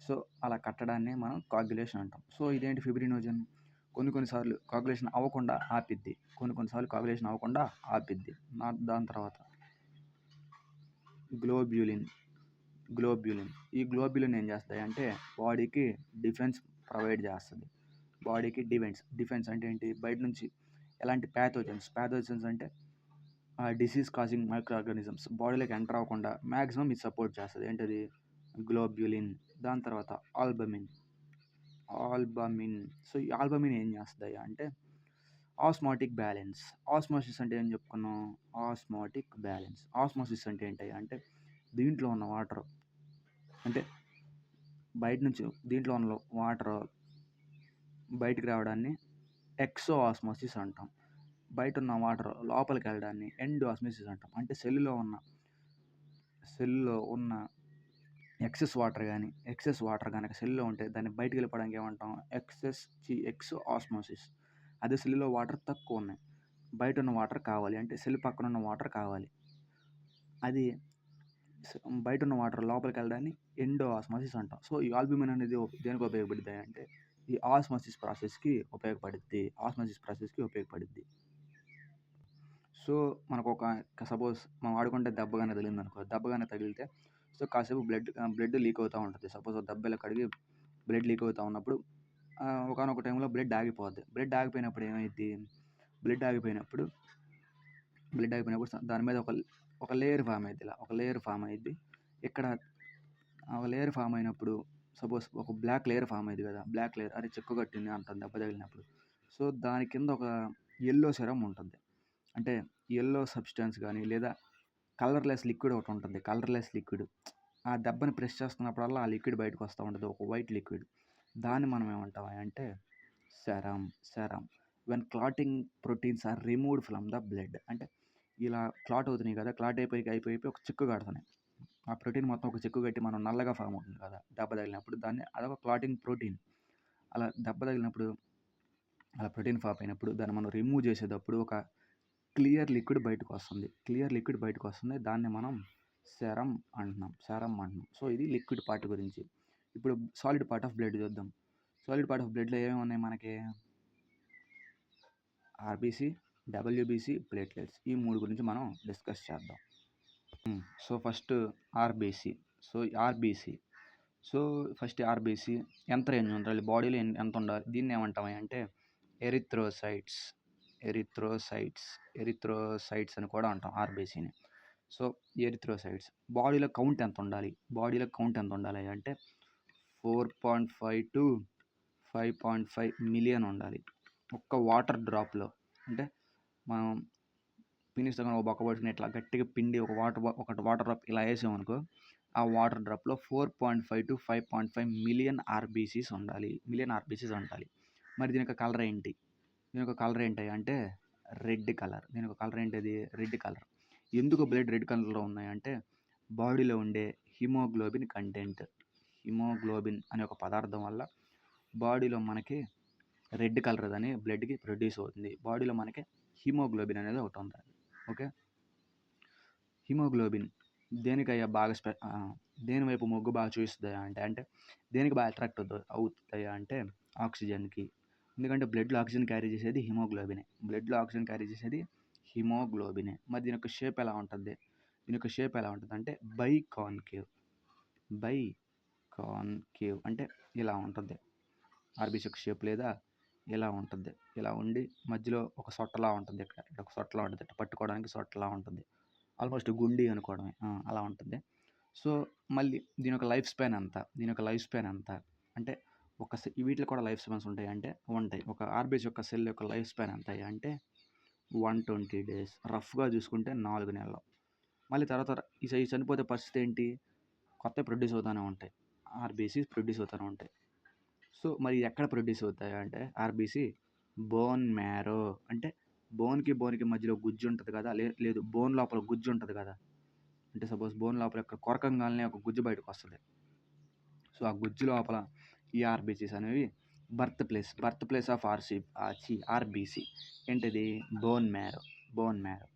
సో, అలా కట్టడాన్నే మనం కోయాగ్యులేషన్ అంటాం. సో, ఇదేంటి ఫిబ్రినోజన్? కొన్ని సార్లు కోయాగ్యులేషన్ అవ్వకుండా ఆపిద్ది. కొన్ని సార్లు కోయాగ్యులేషన్ అవ్వకుండా ఆపిద్ది. దాని తర్వాత గ్లోబ్యులిన్. ఈ గ్లోబ్యులిన్ ఏం చేస్తాయంటే బాడీకి డిఫెన్స్ ప్రొవైడ్ చేస్తది. బాడీకి డిఫెన్స్ అంటే ఏంటి? బయట నుంచి ఎలాంటి ప్యాథోజన్స్ అంటే డిసీజ్ కాజింగ్ మైక్రో ఆర్గానిజమ్స్ బాడీలోకి ఎంటర్ అవ్వకుండా మ్యాక్సిమం ఇది సపోర్ట్ చేస్తది. ఏంటది? గ్లోబ్యులిన్. దాని తర్వాత ఆల్బమిన్. సో, ఈ ఆల్బమిన్ ఏం చేస్తదయ్యా అంటే ఆస్మాటిక్ బ్యాలెన్స్. ఆస్మోసిస్ అంటే ఏం చెప్పుకున్నాం? ఆస్మోసిస్ అంటే ఏంటయ్యా అంటే దీంట్లో ఉన్న వాటర్ అంటే బయట నుంచి దీంట్లో ఉన్న వాటర్ బయటికి రావడాన్ని ఎక్సో ఆస్మోసిస్ అంటాం. బయట ఉన్న వాటర్ లోపలికి వెళ్ళడాన్ని ఎండో ఆస్మోసిస్ అంటాం. అంటే సెల్లులో ఉన్న ఎక్సెస్ వాటర్ కనుక సెల్లులో ఉంటే దాన్ని బయటికి వెళ్ళిపోవడానికి ఏమంటాం? Exo osmosis. అదే సెల్లులో వాటర్ తక్కువ ఉన్నాయి. బయట ఉన్న వాటర్ కావాలి అంటే సెల్ పక్కన ఉన్న వాటర్ కావాలి. అది బయట ఉన్న వాటర్ లోపలికి వెళ్ళడాన్ని ఎండో ఆస్మోసిస్ అంటాం. సో, ఈ ఆల్బుమిన్ అనేది దేనికి ఉపయోగపడుద్ది అంటే ఈ ఆస్మోసిస్ ప్రాసెస్‌కి ఉపయోగపడుద్ది. సో, మనకు సపోజ్ మనం ఆడుకుంటే దెబ్బ గాని తగిలితే సో, కాసేపు బ్లడ్ లీక్ అవుతా ఉంటది. సపోజ్ దెబ్బ ఇలా కడిగి బ్లడ్ లీక్ అవుతా ఉన్నప్పుడు ఒకానొక టైంలో బ్లడ్ ఆగిపోద్ది. బ్లడ్ ఆగిపోయినప్పుడు ఏమైద్ది? బ్లడ్ ఆగిపోయినప్పుడు దాని మీద ఒక లేయర్ ఫామ్ అయిద్ది. ఒక లేయర్ ఫామ్ అయిద్ది. ఇక్కడ ఒక లేయర్ ఫామ్ అయినప్పుడు సపోజ్ ఒక బ్లాక్ లేయర్ ఫామ్ అయ్యిద్ది కదా! బ్లాక్ లేయర్ అరే చెక్కు కట్టింది అంటాం దెబ్బ తగిలినప్పుడు. సో, దాని కింద ఒక యెల్లో సెరమ్ ఉంటుంది. అంటే యెల్లో సబ్స్టెన్స్ గానీ లేదా కలర్‌లెస్ లిక్విడ్ ఒకటి ఉంటుంది. ఆ దెబ్బని ప్రెస్ చేస్తున్నప్పుడల్లా ఆ లిక్విడ్ బయటకు వస్తూ ఉంటది. ఒక వైట్ లిక్విడ్. దాన్ని మనం ఏమంటాం అంటే serum. When clotting proteins are removed from the blood. అంటే ఇలా క్లాట్ అవుతున్నాయి కదా! క్లాట్ అయిపోయి ఒక చిక్కు కడుతున్నాయి. ఆ ప్రోటీన్ మొత్తం ఒక చిక్కు కట్టి మనం నల్లగా ఫామ్ అవుతుంది కదా! దెబ్బ తగిలినప్పుడు అదొక క్లాటింగ్ ప్రోటీన్. అలా దెబ్బ తగిలినప్పుడు అలా ప్రోటీన్ ఫామ్ అయినప్పుడు దాన్ని మనం రిమూవ్ చేసేటప్పుడు ఒక క్లియర్ లిక్విడ్ బయటకు వస్తుంది. దాన్ని మనం సెరమ్ అంటున్నాం. సో, ఇది లిక్విడ్ పార్ట్ గురించి. ఇప్పుడు సాలిడ్ పార్ట్ ఆఫ్ బ్లడ్ చూద్దాం. సాలిడ్ పార్ట్ ఆఫ్ బ్లడ్‌లో ఏమేమి ఉన్నాయి మనకి? RBC, WBC, platelets. ఈ 3 గురించి మనం డిస్కస్ చేద్దాం. So, first RBC. First RBC ఎంత రేంజ్ ఉండాలి? బాడీలో ఎంత ఉండాలి? దీన్ని ఏమంటాం అంటే ఎరిథ్రోసైట్స్ అని కూడా అంటాం ఆర్‌బీసీని. సో, ఎరిథ్రోసైట్స్ బాడీలో కౌంట్ ఎంత ఉండాలి అంటే 4.5 మిలియన్ ఉండాలి. ఒక్క వాటర్ డ్రాప్‌లో. అంటే మనం పినిస్‌తో ఒక బొక్క పట్టుకొని ఇట్లా గట్టిగా పిండి ఒక వాటర్ డ్రాప్ ఇలా వేసామనుకో ఆ వాటర్ డ్రాప్‌లో 4.5-5.5 మిలియన్ ఆర్‌బీసీస్ ఉండాలి. మరి దీని యొక్క కలర్ ఏంటి? దీని యొక్క కలర్ ఏంటి అంటే రెడ్ కలర్. దీని యొక్క కలర్ ఏంటది? Red colour. ఎందుకు బ్లడ్ రెడ్ కలర్‌లో ఉన్నాయంటే బాడీలో ఉండే హిమోగ్లోబిన్ కంటెంట్. హిమోగ్లోబిన్ అనే ఒక పదార్థం వల్ల బాడీలో మనకి రెడ్ కలర్ అని బ్లడ్‌కి ప్రొడ్యూస్ అవుతుంది. బాడీలో మనకి హిమోగ్లోబిన్ అనేది ఒకటి ఉంటది. ఓకే. హిమోగ్లోబిన్ దేనికయ్యా దేని వైపు మొగ్గు బాగా చూపిస్తదయ్యా అంటే దేనికి బాగా అట్రాక్ట్ అవుతాయా అంటే ఆక్సిజన్‌కి. ఎందుకంటే బ్లడ్‌లో ఆక్సిజన్ క్యారీ చేసేది హిమోగ్లోబినే. మరి దీని యొక్క షేప్ ఎలా ఉంటది? అంటే బైకాన్కేవ్ అంటే ఇలా ఉంటది. ఆర్‌బీసీ యొక్క షేప్ లేదా ఇలా ఉంటది. ఇలా ఉండి మధ్యలో ఒక సొట్టలా ఉంటది. ఇక్కడ ఒక సొట్టలా ఉంటది. ఇట్లా పట్టుకోవడానికి సొట్టలా ఉంటుంది. ఆల్మోస్ట్ గుండి అనుకోవడమే. అలా ఉంటుంది. సో, మళ్ళీ దీని యొక్క లైఫ్ స్పాన్ ఎంత? అంటే వీటిలో కూడా లైఫ్ స్పాన్స్ ఉంటాయి అంటే ఉంటాయి. ఒక ఆర్‌బీసీ యొక్క సెల్ యొక్క లైఫ్ స్పాన్ ఎంత అంటే 120 డేస్. రఫ్‌గా చూసుకుంటే 4 నెలలు. మళ్ళీ తర్వాత ఈ చనిపోతే పరిస్థితి ఏంటి? కొత్తవి ప్రొడ్యూస్ అవుతూనే ఉంటాయి. ఆర్‌బీసీస్ ప్రొడ్యూస్ అవుతూనే ఉంటాయి. సో, మరి ఎక్కడ ప్రొడ్యూస్ అవుతాయి అంటే ఆర్‌బీసీ బోన్ మ్యారో అంటే బోన్‌కి మధ్యలో గుజ్జు ఉంటది కదా! లేదు బోన్ లోపల గుజ్జు ఉంటది కదా! అంటే సపోజ్ బోన్ లోపల కొరకంగాల్నే ఒక గుజ్జు బయటకొస్తది. సో, ఆ గుజ్జు లోపల ఈ ఆర్‌బీసీస్ అనేవి బర్త్ ప్లేస్ ఆఫ్ ఆర్‌బీసీ ఏంటిది? Bone marrow.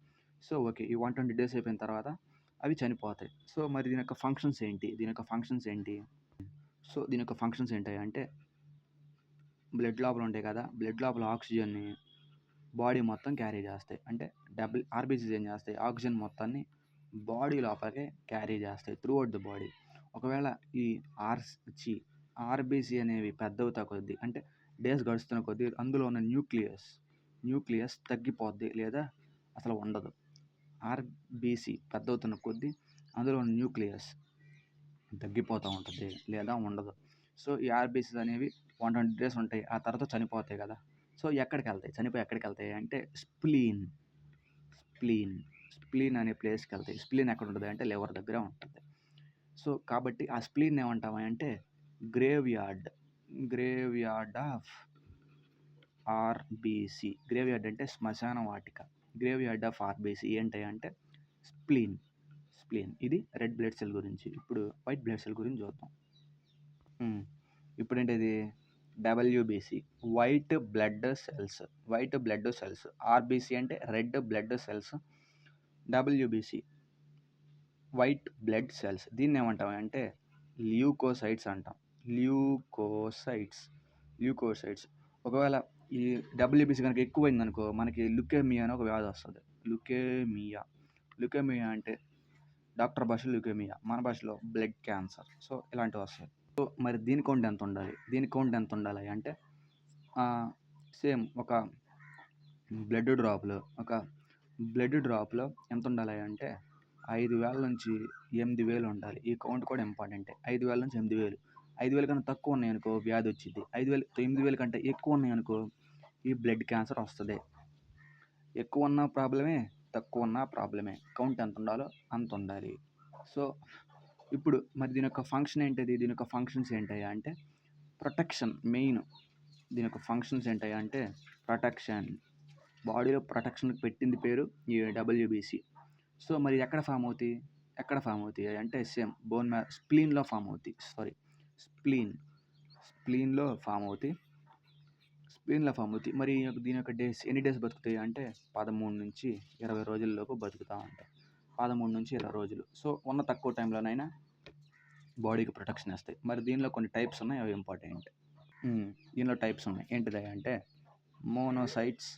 So, okay. ఈ 120 డేస్ అయిపోయిన తర్వాత అవి చనిపోతాయి. సో, మరి దీని యొక్క ఫంక్షన్స్ ఏంటి? సో, దీని యొక్క ఫంక్షన్స్ ఏంటంటే బ్లడ్ లోపల ఉంటాయి కదా! బ్లడ్ లోపల ఆక్సిజన్‌ని బాడీ మొత్తం క్యారీ చేస్తాయి. అంటే ఆర్‌బీసీస్ ఏం చేస్తాయి? ఆక్సిజన్ మొత్తాన్ని బాడీ లోపలికి క్యారీ చేస్తాయి త్రూఅవుట్ ద బాడీ. ఒకవేళ ఈ ఆర్‌బీసీ అనేవి పెద్దవుతా కొద్దీ అంటే డేస్ గడుస్తున్న కొద్దీ అందులో ఉన్న న్యూక్లియస్ తగ్గిపోద్ది లేదా అసలు ఉండదు. ఆర్‌బీసీ పెద్దవుతున్న కొద్దీ అందులో ఉన్న న్యూక్లియస్ తగ్గిపోతూ ఉంటుంది లేదా ఉండదు. సో, ఈ ఆర్‌బీసీస్ అనేవి 120 డేస్ ఉంటాయి. ఆ తర్వాత చనిపోతాయి కదా! సో, చనిపోయి ఎక్కడికెళ్తాయి అంటే స్ప్లీన్ అనే ప్లేస్‌కెళ్తాయి. స్ప్లీన్ ఎక్కడుంటది అంటే లివర్ దగ్గర ఉంటది. సో, కాబట్టి ఆ స్ప్లీన్‌ని ఏమంటాము అంటే grave yard of RBC. Grave yard అంటే శ్మశాన వాటిక. గ్రేవ్ యార్డ్ ఆఫ్ ఆర్‌బీసీ ఏంటి అంటే స్ప్లీన్. ఇది రెడ్ బ్లడ్ సెల్ గురించి. ఇప్పుడు వైట్ బ్లడ్ సెల్ గురించి చూద్దాం. ఇప్పుడేంటిది WBC white blood cells. RBC అంటే red blood cells. WBC white blood cells. దీన్ని ఏమంటాం అంటే ల్యూకోసైట్స్ అంటాం. ల్యూకోసైట్స్. ఒకవేళ ఈ డబ్ల్యూబీసీ కనుక ఎక్కువైందనుకో మనకి లుకేమియా అని ఒక వ్యాధి వస్తది. లుకేమియా అంటే డాక్టర్ భాషలో ల్యూకేమియా, మన భాషలో బ్లడ్ క్యాన్సర్. సో, ఇలాంటివి వస్తాయి. సో, మరి దీని కౌంట్ ఎంత ఉండాలి అంటే సేమ్ ఒక బ్లడ్ డ్రాప్‌లో ఎంత ఉండాలి అంటే 5,000 నుంచి 8,000 ఉండాలి. ఈ కౌంట్ కూడా ఇంపార్టెంటే. 5,000 నుంచి 8,000. 5,000 కన్నా తక్కువ ఉన్నాయనుకో వ్యాధి వచ్చిద్ది. 8,000 కంటే ఎక్కువ ఉన్నాయనుకో ఈ బ్లడ్ క్యాన్సర్ వస్తది. ఎక్కువ ఉన్న ప్రాబ్లమే, తక్కువ ఉన్న ప్రాబ్లమే. కౌంట్ ఎంత ఉండాలో అంత ఉండాలి. సో, ఇప్పుడు మరి దీని యొక్క ఫంక్షన్ ఏంటిది? దీని యొక్క ఫంక్షన్స్ ఏంటయ్యా అంటే ప్రొటెక్షన్ మెయిన్. దీని యొక్క ఫంక్షన్స్ ఏంటయ్యా అంటే ప్రొటెక్షన్. బాడీలో ప్రొటెక్షన్‌కి పెట్టింది పేరు ఈ డబ్ల్యూబీసీ. సో, మరి ఎక్కడ ఫామ్ అవుతాయి అంటే సేమ్ స్ప్లీన్‌లో ఫామ్ అవుతాయి. స్ప్లీన్‌లో ఫామ్ అవుతాయి. మరి దీని యొక్క డేస్ ఎన్ని డేస్ బతుకుతాయి అంటే 13 నుంచి 20 రోజుల్లోపు బతుకుతా ఉంటాయి. 13 నుంచి 20 రోజులు. సో, ఉన్న తక్కువ టైంలోనైనా బాడీకి ప్రొటెక్షన్ ఇస్తాయి. మరి దీనిలో కొన్ని టైప్స్ ఉన్నాయి. అవి ఇంపార్టెంట్. దీనిలో టైప్స్ ఉన్నాయి. ఏంటిదయ్యా అంటే మోనోసైట్స్,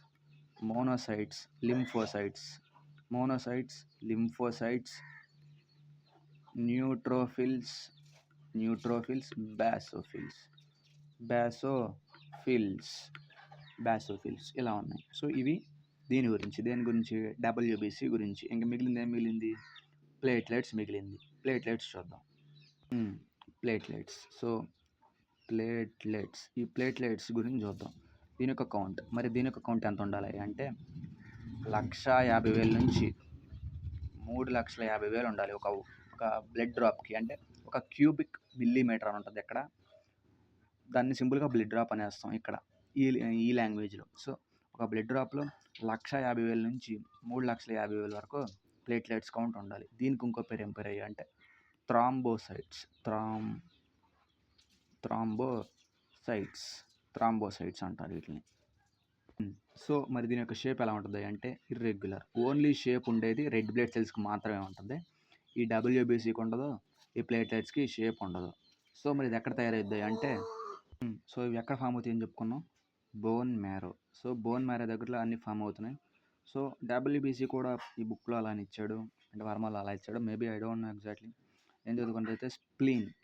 లింఫోసైట్స్, న్యూట్రోఫిల్స్, బేసోఫిల్స్ ఇలా ఉన్నాయి. సో, ఇవి దేని గురించి డబ్ల్యూబీసీ గురించి. ఇంక మిగిలింది ప్లేట్లెట్స్ మిగిలింది. ప్లేట్లెట్స్ చూద్దాం. సో, ఈ ప్లేట్లెట్స్ గురించి చూద్దాం. దీని యొక్క కౌంట్ ఎంత ఉండాలి అంటే 150,000 నుంచి 3,50,000 ఉండాలి. ఒక ఒక బ్లడ్ డ్రాప్కి అంటే ఒక క్యూబిక్ మిల్లీమీటర్ అని ఉంటుంది ఇక్కడ, దాన్ని సింపుల్గా బ్లడ్ డ్రాప్ అనేస్తాం ఇక్కడ ఈ ఈ లాంగ్వేజ్లో. సో ఒక బ్లడ్ డ్రాప్లో 1,50,000 నుంచి 3,50,000 వరకు ప్లేట్లెట్స్ కౌంట్ ఉండాలి. దీనికి ఇంకో పేరు ఏం పేరు అంటే థ్రాంబోసైట్స్. థ్రాంబోసైట్స్ అంటారు వీటిని. సో మరి దీని యొక్క షేప్ ఎలా ఉంటుంది అంటే ఇర్రెగ్యులర్. ఓన్లీ షేప్ ఉండేది రెడ్ బ్లడ్ సెల్స్కి మాత్రమే ఉంటుంది. ఈ డబ్ల్యూబీసీకి ఉండదు, ఈ ప్లేట్లెట్స్కి షేప్ ఉండదు. సో మరి ఇది ఎక్కడ తయారవుతాయి అంటే సో ఇవి ఎక్కడ ఫామ్ అవుతాయి అని చెప్పుకున్నాం, bone marrow. So bone marrow దగ్గరలో అన్ని ఫామ్ అవుతున్నాయి. సో డబ్ల్యూబీసీ కూడా ఈ బుక్లో అలా ఇచ్చాడు, అంటే వర్మలో అలా ఇచ్చాడు, maybe I don't know exactly. ఏం చదువుకుంటే అయితే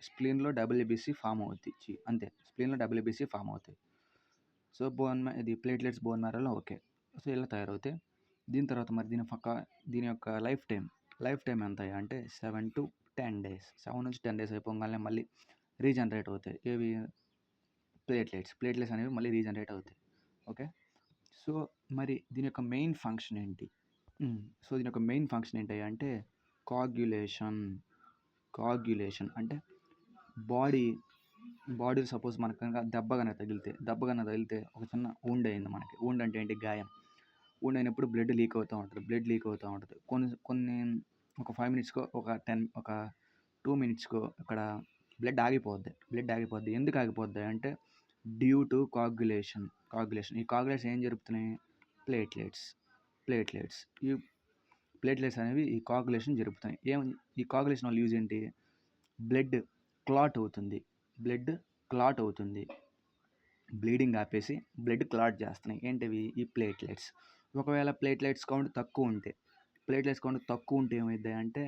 స్ప్లీన్లో డబ్ల్యూబీసీ ఫామ్ అవుతుంది, అంతే, స్ప్లీన్లో డబ్ల్యూబీసీ ఫామ్ అవుతాయి. సో ఇది ప్లేట్లెట్స్ బోన్ మ్యారోలో ఓకే. సో ఇలా తయారవుతాయి. దీని తర్వాత మరి దీని యొక్క లైఫ్ టైం ఎంత అంటే 7 to 10 days. 7 నుంచి 10 days అయిపోగానే మళ్ళీ రీజనరేట్ అవుతాయి. ఏవి ప్లేట్లెట్స్ అనేవి మళ్ళీ రీజనరేట్ అవుతాయి. ఓకే. సో మరి దీని యొక్క మెయిన్ ఫంక్షన్ ఏంటి? సో దీని యొక్క మెయిన్ ఫంక్షన్ ఏంటి అంటే కాగ్యులేషన్ అంటే బాడీ సపోజ్ మనకు కనుక దెబ్బ తగిలితే ఒక చిన్న వూండ్ అయింది మనకి. వూండ్ అంటే ఏంటి? గాయం. వూండ్ అయినప్పుడు బ్లడ్ లీక్ అవుతూ ఉంటుంది. కొన్ని ఒక 5 minutesకో ఒక 2 minutesకో ఇక్కడ బ్లడ్ ఆగిపోద్ది. ఎందుకు ఆగిపోద్ది అంటే డ్యూ టు కాగ్యులేషన్. ఈ కాగ్యులేషన్ ఏం జరుపుతున్నాయి? ప్లేట్లెట్స్. ఈ ప్లేట్లెట్స్ అనేవి ఈ కాగ్యులేషన్ జరుపుతాయి. ఈ కాగ్యులేషన్ వల్ల యూజ్ ఏంటి? బ్లడ్ క్లాట్ అవుతుంది. బ్లీడింగ్ ఆపేసి బ్లడ్ క్లాట్ చేస్తున్నాయి. ఏంటివి? ఈ ప్లేట్లెట్స్. ఒకవేళ ప్లేట్లెట్స్ కౌంట్ తక్కువ ఉంటే ఏమైంది అంటే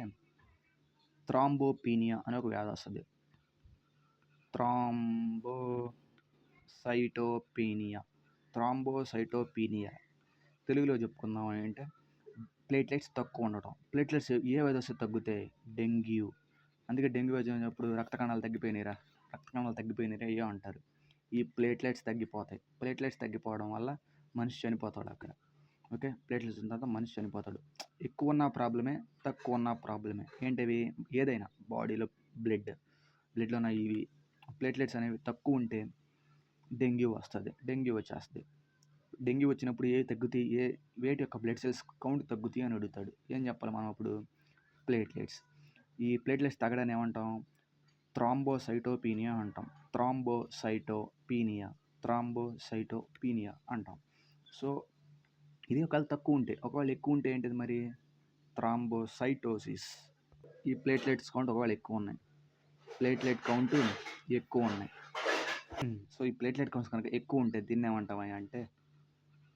థ్రాంబోపీనియా అనే ఒక వ్యాధి వస్తుంది. థ్రాంబోసైటోపీనియా తెలుగులో చెప్పుకుందాం అంటే ప్లేట్లెట్స్ తక్కువ ఉండటం. ప్లేట్లెట్స్ ఏ వ్యాధి వస్తే తగ్గుతాయి? డెంగ్యూ. అందుకే డెంగ్యూ వచ్చినప్పుడు రక్త కణాలు తగ్గిపోయినాయిరా అయ్యో అంటారు. ఈ ప్లేట్లెట్స్ తగ్గిపోవడం వల్ల మనిషి చనిపోతాడు అక్కడ. ఓకే. ప్లేట్లెట్స్ ఉన్న తర్వాత మనిషి చనిపోతాడు. ఎక్కువ ఉన్న ప్రాబ్లమే, తక్కువ ఉన్న ప్రాబ్లమే. ఏంటివి? ఏదైనా బాడీలో బ్లడ్లో ఉన్న ఇవి ప్లేట్లెట్స్ అనేవి తక్కువ ఉంటే డెంగ్యూ వచ్చేస్తుంది. డెంగ్యూ వచ్చినప్పుడు వేటి యొక్క బ్లడ్ సెల్స్ కౌంట్ తగ్గుతాయి అని అడుగుతాడు. ఏం చెప్పాలి మనం అప్పుడు? ప్లేట్లెట్స్. ఈ ప్లేట్లెట్స్ తగ్గడాన్ని ఏమంటాం? థ్రాంబోసైటోపీనియా అంటాం. థ్రాంబోసైటోపీనియా అంటాం. సో ఇది ఒకవేళ తక్కువ ఉంటే, ఒకవేళ ఎక్కువ ఉంటే ఏంటిది మరి? థ్రాంబోసైటోసిస్. ఈ ప్లేట్లెట్స్ కౌంట్ ఒకవేళ ఎక్కువ ఉన్నాయి, సో ఈ ప్లేట్లెట్ కౌంట్స్ కనుక ఎక్కువ ఉంటే దీన్ని ఏమంటాం అంటే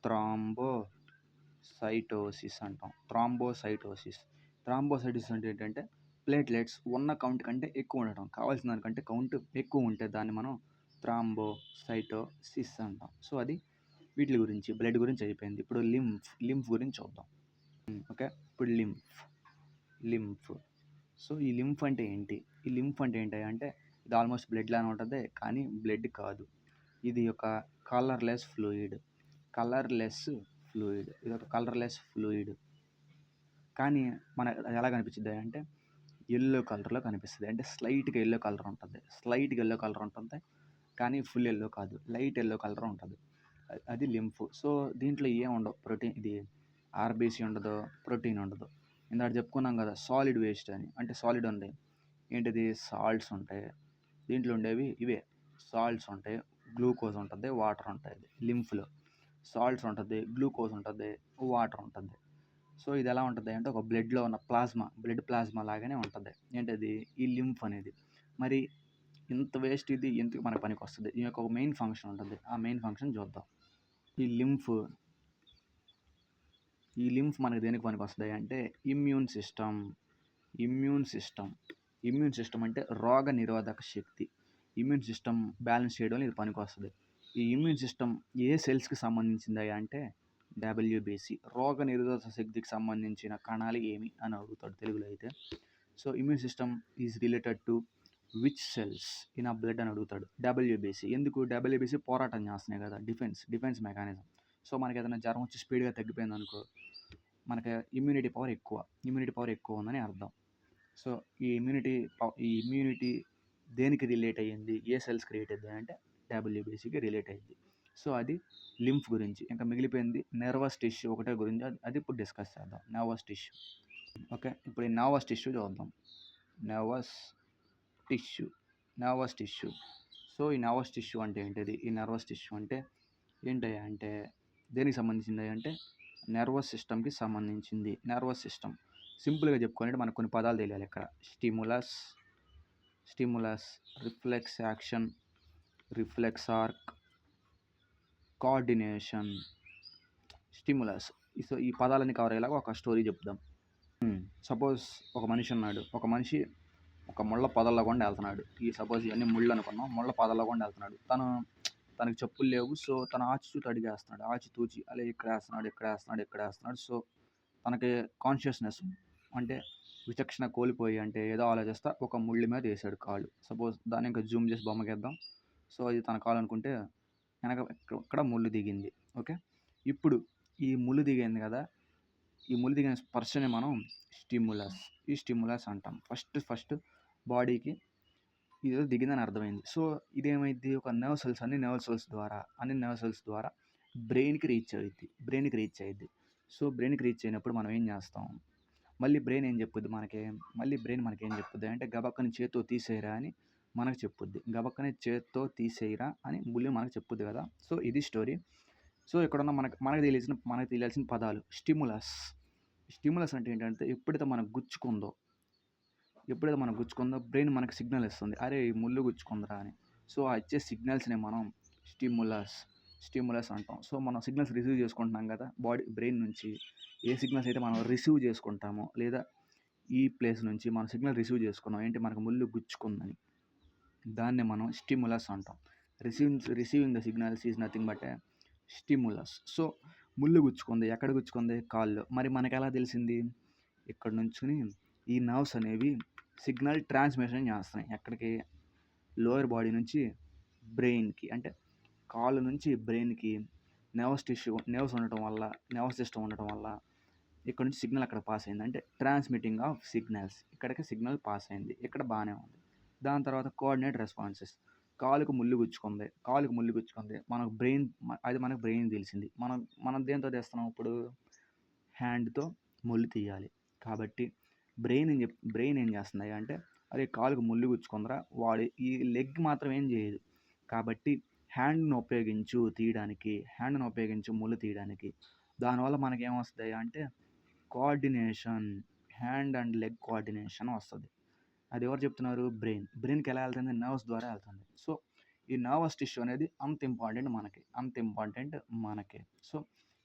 థ్రాంబోసైటోసిస్ అంటాం. థ్రాంబోసైటోసిస్ అంటే ఏంటంటే ప్లేట్లెట్స్ ఉన్న కౌంట్ కంటే ఎక్కువ ఉండటం. కావాల్సిన దానికంటే కౌంట్ ఎక్కువ ఉంటే దాన్ని మనం థ్రాంబోసైటోసిస్ అంటాం. సో అది వీటి గురించి, బ్లడ్ గురించి అయిపోయింది. ఇప్పుడు లింఫ్ గురించి చూద్దాం. ఓకే. ఇప్పుడు లింఫ్. సో ఈ లింఫ్ అంటే ఏంటి అంటే ఇది ఆల్మోస్ట్ బ్లడ్ లానే ఉంటుంది, కానీ బ్లడ్ కాదు. ఇది ఒక కలర్లెస్ ఫ్లూయిడ్. ఇది ఒక కలర్లెస్ ఫ్లూయిడ్. కానీ మనకు ఎలా కనిపించింది అంటే ఎల్లో కలర్లో కనిపిస్తుంది. అంటే స్లైట్గా ఎల్లో కలర్ ఉంటుంది, కానీ ఫుల్ ఎల్లో కాదు, లైట్ ఎల్లో కలర్ ఉంటుంది. అది లింఫ్. సో దీంట్లో ఏం ఉండవు, ఇది ఆర్బీసీ ఉండదు, ప్రోటీన్ ఉండదు. ఇందాక చెప్పుకున్నాం కదా సాలిడ్ వేస్ట్ అని. అంటే సాలిడ్ ఉంది ఏంటిది? సాల్ట్స్ ఉంటాయి. దీంట్లో ఉండేవి ఇవే సాల్ట్స్ ఉంటాయి, గ్లూకోజ్ ఉంటుంది, వాటర్ ఉంటుంది. లింఫ్లో సాల్ట్స్ ఉంటుంది, గ్లూకోజ్ ఉంటుంది, వాటర్ ఉంటుంది. సో ఇది ఎలా ఉంటుంది అంటే ఒక బ్లడ్ ప్లాస్మా లాగానే ఉంటుంది. ఏంటది? ఈ లింఫ్ అనేది. మరి ఇంత వేస్ట్ ఇది ఎందుకు మనకు పనికి వస్తుంది? దీని యొక్క ఒక మెయిన్ ఫంక్షన్ ఉంటుంది. ఆ మెయిన్ ఫంక్షన్ చూద్దాం. ఈ లింఫ్ మనకు దేనికి పనికి వస్తుంది అంటే ఇమ్యూన్ సిస్టమ్ అంటే రోగ నిరోధక శక్తి. ఇమ్యూన్ సిస్టమ్ బ్యాలెన్స్ చేయడంలో ఇది పనికి వస్తుంది. ఈ ఇమ్యూన్ సిస్టమ్ ఏ సెల్స్కి సంబంధించింది అంటే డబ్ల్యూబీసీ. రోగ నిరోధక శక్తికి సంబంధించిన కణాలు ఏమి అని అడుగుతాడు తెలుగులో అయితే. So immune system is related to which cells in ఆ బ్లడ్ అని అడుగుతాడు. డబ్ల్యూబీసీ ఎందుకు? డబ్ల్యూబీసీ పోరాటం చేస్తున్నాయి కదా, డిఫెన్స్ మెకానిజం. సో మనకి ఏదైనా జ్వరం వచ్చి స్పీడ్గా తగ్గిపోయింది అనుకో, మనకి ఇమ్యూనిటీ పవర్ ఎక్కువ ఉందని అర్థం. సో ఈ ఇమ్యూనిటీ దేనికి రిలేట్ అయ్యింది, ఏ సెల్స్ క్రియేట్ అయ్యింది అంటే డబ్ల్యూబీసీకి రిలేట్ అయ్యింది. సో అది లింఫ్ గురించి. ఇంకా మిగిలిపోయింది నర్వస్ టిష్యూ ఒకటే గురించి, అది ఇప్పుడు డిస్కస్ చేద్దాం. Nervous tissue. ఓకే, ఇప్పుడు ఈ నర్వస్ టిష్యూ చూద్దాం. Nervous tissue. సో ఈ నర్వస్ టిష్యూ అంటే ఏంటిది? ఈ నర్వస్ టిష్యూ అంటే ఏంటయ్యా అంటే దేనికి సంబంధించింది అంటే నర్వస్ సిస్టమ్కి సంబంధించింది. నర్వస్ సిస్టమ్ సింపుల్గా చెప్పుకోవాలంటే మనకు కొన్ని పదాలు తెలియాలి ఇక్కడ. Stimulus, reflex action, reflex arc, coordination, stimulus. So ఈ పదాలన్నీ కవర్ అయ్యేలాగా ఒక స్టోరీ చెప్దాం. సపోజ్ ఒక మనిషి ఉన్నాడు. ఒక మనిషి ఒక ముళ్ళ పొదల్లో కూడా వెళ్తున్నాడు. సపోజ్ ఇవన్నీ ముళ్ళు అనుకున్నాం. ముళ్ళ పొదల్లో కూడా వెళ్తున్నాడు. తనకి చెప్పులు లేవు. సో తను ఆచితూచి అడిగేస్తున్నాడు. ఆచితూచి అలా ఇక్కడ వేస్తున్నాడు. సో తనకి కాన్షియస్నెస్ అంటే విచక్షణ కోల్పోయి అంటే ఏదో ఆలోచిస్తా ఒక ముళ్ళ మీద వేసాడు కాలు. సపోజ్ దాన్ని ఇంకా జూమ్ చేసి బొమ్మకేద్దాం. సో ఇది తన కాలు అనుకుంటే వెనక ఇక్కడ ముళ్ళు దిగింది. ఓకే, ఇప్పుడు ఈ ముళ్ళు దిగింది కదా, ఈ ముళ్ళు దిగిన స్పర్శని మనం స్టిములస్ అంటాం. ఫస్ట్ బాడీకి ఇదేదో దిగిందని అర్థమైంది. సో ఇదేమైంది, ఒక నర్వ్ సెల్స్ ద్వారా బ్రెయిన్కి రీచ్ అయ్యిద్ది. సో బ్రెయిన్కి రీచ్ అయినప్పుడు మనం ఏం చేస్తాం, మళ్ళీ బ్రెయిన్ ఏం చెప్పుద్ది మనకేం అంటే గబక్కని చేత్తో తీసేయరా అని మనకు చెప్పుద్ది. చేత్తో తీసేయరా అని ముళ్ళు మనకు చెప్పుద్ది కదా. సో ఇది స్టోరీ. సో ఇక్కడున్న మనకు తెలియాల్సిన పదాలు. స్టిములస్ అంటే ఏంటంటే ఎప్పుడైతే మనకు గుచ్చుకుందో బ్రెయిన్ మనకు సిగ్నల్ ఇస్తుంది, అరే ఈ ముళ్ళు గుచ్చుకుందిరా అని. సో ఆ ఇచ్చే సిగ్నల్స్ని మనం స్టిములస్ అంటాం. సో మనం సిగ్నల్స్ రిసీవ్ చేసుకుంటున్నాం కదా బ్రెయిన్ నుంచి. ఏ సిగ్నల్స్ అయితే మనం రిసీవ్ చేసుకుంటామో, లేదా ఈ ప్లేస్ నుంచి మనం సిగ్నల్ రిసీవ్ చేసుకున్నాం ఏంటి, మనకు ముళ్ళు గుచ్చుకుందని, దాన్ని మనం స్టిములస్ అంటాం. Receiving the signals is nothing but A stimulus. So ముళ్ళు గుచ్చుకుంది, ఎక్కడ గుచ్చుకుంది, కాల్లో. మరి మనకు ఎలా తెలిసింది, ఇక్కడ నుంచుని ఈ నర్వ్స్ అనేవి సిగ్నల్ ట్రాన్స్మిషన్ చేస్తున్నాయి. ఎక్కడికి, లోయర్ బాడీ నుంచి బ్రెయిన్కి, అంటే కాలు నుంచి బ్రెయిన్కి నర్వస్ సిస్టమ్ ఉండటం వల్ల ఇక్కడ నుంచి సిగ్నల్ అక్కడ పాస్ అయింది. అంటే ట్రాన్స్మిటింగ్ ఆఫ్ సిగ్నల్స్. ఇక్కడికి సిగ్నల్ పాస్ అయింది, ఇక్కడ బాగానే ఉంది. దాని తర్వాత కోఆర్డినేట్ రెస్పాన్సెస్. కాలుకు ముళ్ళు గుచ్చుకుంది, మనకు బ్రెయిన్ తెలిసింది. మనం దేంతో తెస్తున్నాం, ఇప్పుడు హ్యాండ్తో ముళ్ళు తీయాలి. కాబట్టి బ్రెయిన్ ఏం చేస్తుంది అంటే, అరే కాలుకు ముళ్ళు గుచ్చుకుందరా, వాడు ఈ లెగ్ మాత్రం ఏం చేయదు. కాబట్టి హ్యాండ్ను ఉపయోగించు ముళ్ళు తీయడానికి. దానివల్ల మనకేమొస్తుంది అంటే coordination, hand and leg coordination వస్తుంది. అది ఎవరు చెప్తున్నారు, బ్రెయిన్కి ఎలా వెళ్తుంది, నర్వ్స్ ద్వారా వెళ్తుంది. సో ఈ నర్వస్ టిష్యూ అనేది అంత ఇంపార్టెంట్ మనకి. సో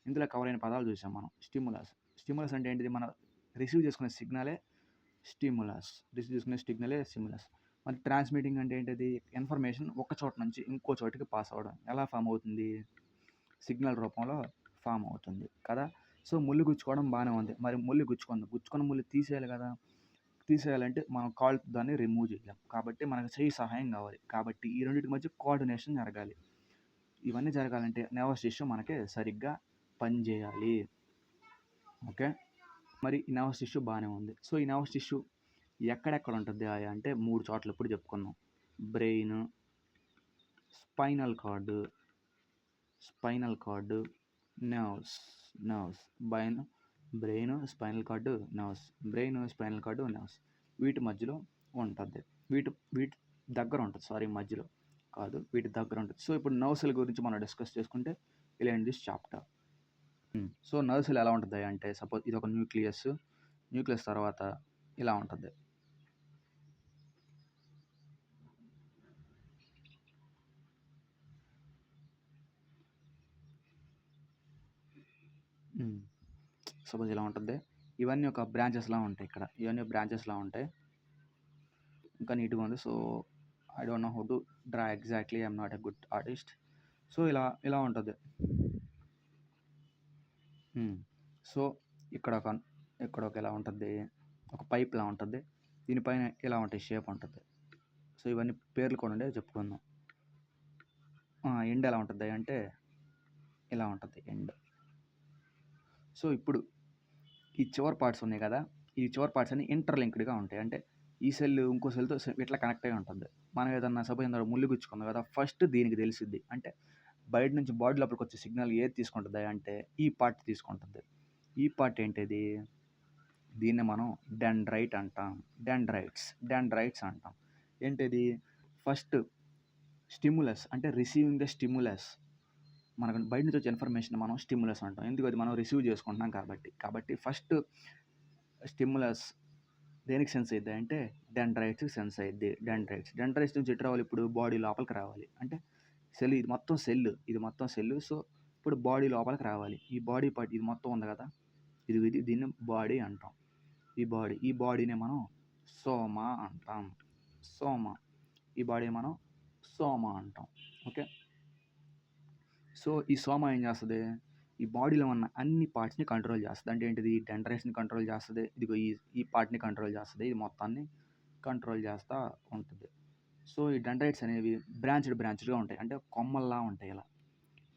ఇందులో కవర్ అయిన పదాలు చూసాం మనం. స్టిములస్ అంటే ఏంటిది, మనం రిసీవ్ చేసుకునే సిగ్నలే స్టిములస్. మరి ట్రాన్స్మిటింగ్ అంటే ఏంటిది, ఇన్ఫర్మేషన్ ఒక చోట నుంచి ఇంకో చోటికి పాస్ అవ్వడం. ఎలా ఫామ్ అవుతుంది, సిగ్నల్ రూపంలో ఫామ్ అవుతుంది కదా. సో ముళ్ళు గుచ్చుకోవడం బాగానే ఉంది. మరి ముళ్ళు గుచ్చుకున్న ముళ్ళు తీసేయాలంటే మనం కాల్ దాన్ని రిమూవ్ చేయలేం. కాబట్టి మనకు చెయ్యి సహాయం కావాలి. కాబట్టి ఈ రెండింటి మధ్య కోఆర్డినేషన్ జరగాలి. ఇవన్నీ జరగాలంటే నర్వస్ టిష్యూ మనకి సరిగ్గా పనిచేయాలి. ఓకే, మరి ఈ నర్వస్ టిష్యూ బాగానే ఉంది. సో ఈ నర్వస్ టిష్యూ ఎక్కడెక్కడ ఉంటుంది అంటే 3 చోట్ల ఇప్పుడు చెప్పుకున్నాం. Brain, spinal card, nerves. Brain, spinal card, nerves. వీటి మధ్యలో ఉంటుంది. వీటి దగ్గర ఉంటుంది. మధ్యలో కాదు, వీటి దగ్గర ఉంటుంది. సో ఇప్పుడు నర్వ్స్ల గురించి మనం డిస్కస్ చేసుకుంటే ఇలా ఇన్ దిస్ చాప్టర్. సో నర్వ్స్లో ఎలా ఉంటుంది అంటే, సపోజ్ ఇది ఒక న్యూక్లియస్ తర్వాత ఇలా ఉంటుంది. సపోజ్ ఇలా ఉంటుంది. ఇవన్నీ ఒక బ్రాంచెస్లా ఉంటాయి. ఇక్కడ ఇవన్నీ బ్రాంచెస్లా ఉంటాయి. ఇంకా నీట్గా ఉంది. So I don't know how to draw exactly, I'm not a good artist. So ఇలా ఉంటుంది. సో ఇక్కడ ఒక ఎలా ఉంటుంది, ఒక పైప్లా ఉంటుంది. దీనిపైన ఇలా ఉంటాయి, షేప్ ఉంటుంది. సో ఇవన్నీ పేర్లు కూడా ఉండే చెప్పుకుందాం. ఎండ్ ఎలా ఉంటుంది అంటే ఇలా ఉంటుంది ఎండ్. సో ఇప్పుడు ఈ చివరి పార్ట్స్ ఉన్నాయి కదా, ఈ చివరి పార్ట్స్ అన్ని ఇంటర్లింక్డ్‌గా ఉంటాయి. అంటే ఈ సెల్ ఇంకో సెల్‌తో ఇట్లా కనెక్ట్ అయ్యి ఉంటుంది. మనం ఏదన్నా సపోజ్ ఇందాక ముల్లు గుచ్చుకుంది కదా! ఫస్ట్ దీనికి తెలిసిద్ది. అంటే బయట నుంచి బాడీ లోపలికొచ్చే సిగ్నల్ ఏది తీసుకుంటది అంటే ఈ పార్ట్ తీసుకుంటది. ఈ పార్ట్ ఏంటిది? దీన్ని మనం డెండ్రైట్ అంటాం. డెండ్రైట్స్ అంటాం. ఏంటిది? ఫస్ట్ స్టిమ్యులస్ అంటే రిసీవింగ్ ద స్టిమ్యులస్. మనకు బయట నుంచి వచ్చే ఇన్ఫర్మేషన్ మనం స్టిమ్యులస్ అంటాం. ఎందుకు? అది మనం రిసీవ్ చేసుకుంటున్నాం కాబట్టి. కాబట్టి ఫస్ట్ స్టిమ్యులస్ దేనికి సెన్స్ అయిద్ది అంటే డెండ్రైట్స్‌కి సెన్స్ అయిద్ది. డెండ్రైట్స్ నుంచి ఎటు రావాలి ఇప్పుడు? బాడీ లోపలికి రావాలి. అంటే ఇది మొత్తం సెల్. సో, ఇప్పుడు బాడీ లోపలికి రావాలి. ఈ బాడీ పార్ట్ ఇది మొత్తం ఉంది కదా! దీన్ని బాడీ అంటాం. ఈ బాడీని మనం సోమా అంటాం. ఈ బాడీని మనం సోమా అంటాం. ఓకే. సో, ఈ సోమా ఏం చేస్తది? ఈ బాడీలో ఉన్న అన్ని పార్ట్స్‌ని కంట్రోల్ చేస్తది. అంటే ఏంటిది? డెండ్రైట్స్‌ని కంట్రోల్ చేస్తది. ఇదిగో ఈ పార్ట్‌ని కంట్రోల్ చేస్తది. ఇది మొత్తాన్ని కంట్రోల్ చేస్తా ఉంటది. సో, ఈ డెండ్రైట్స్ అనేవి బ్రాంచ్డ్‌గా ఉంటాయి. అంటే కొమ్మల్లా ఉంటాయి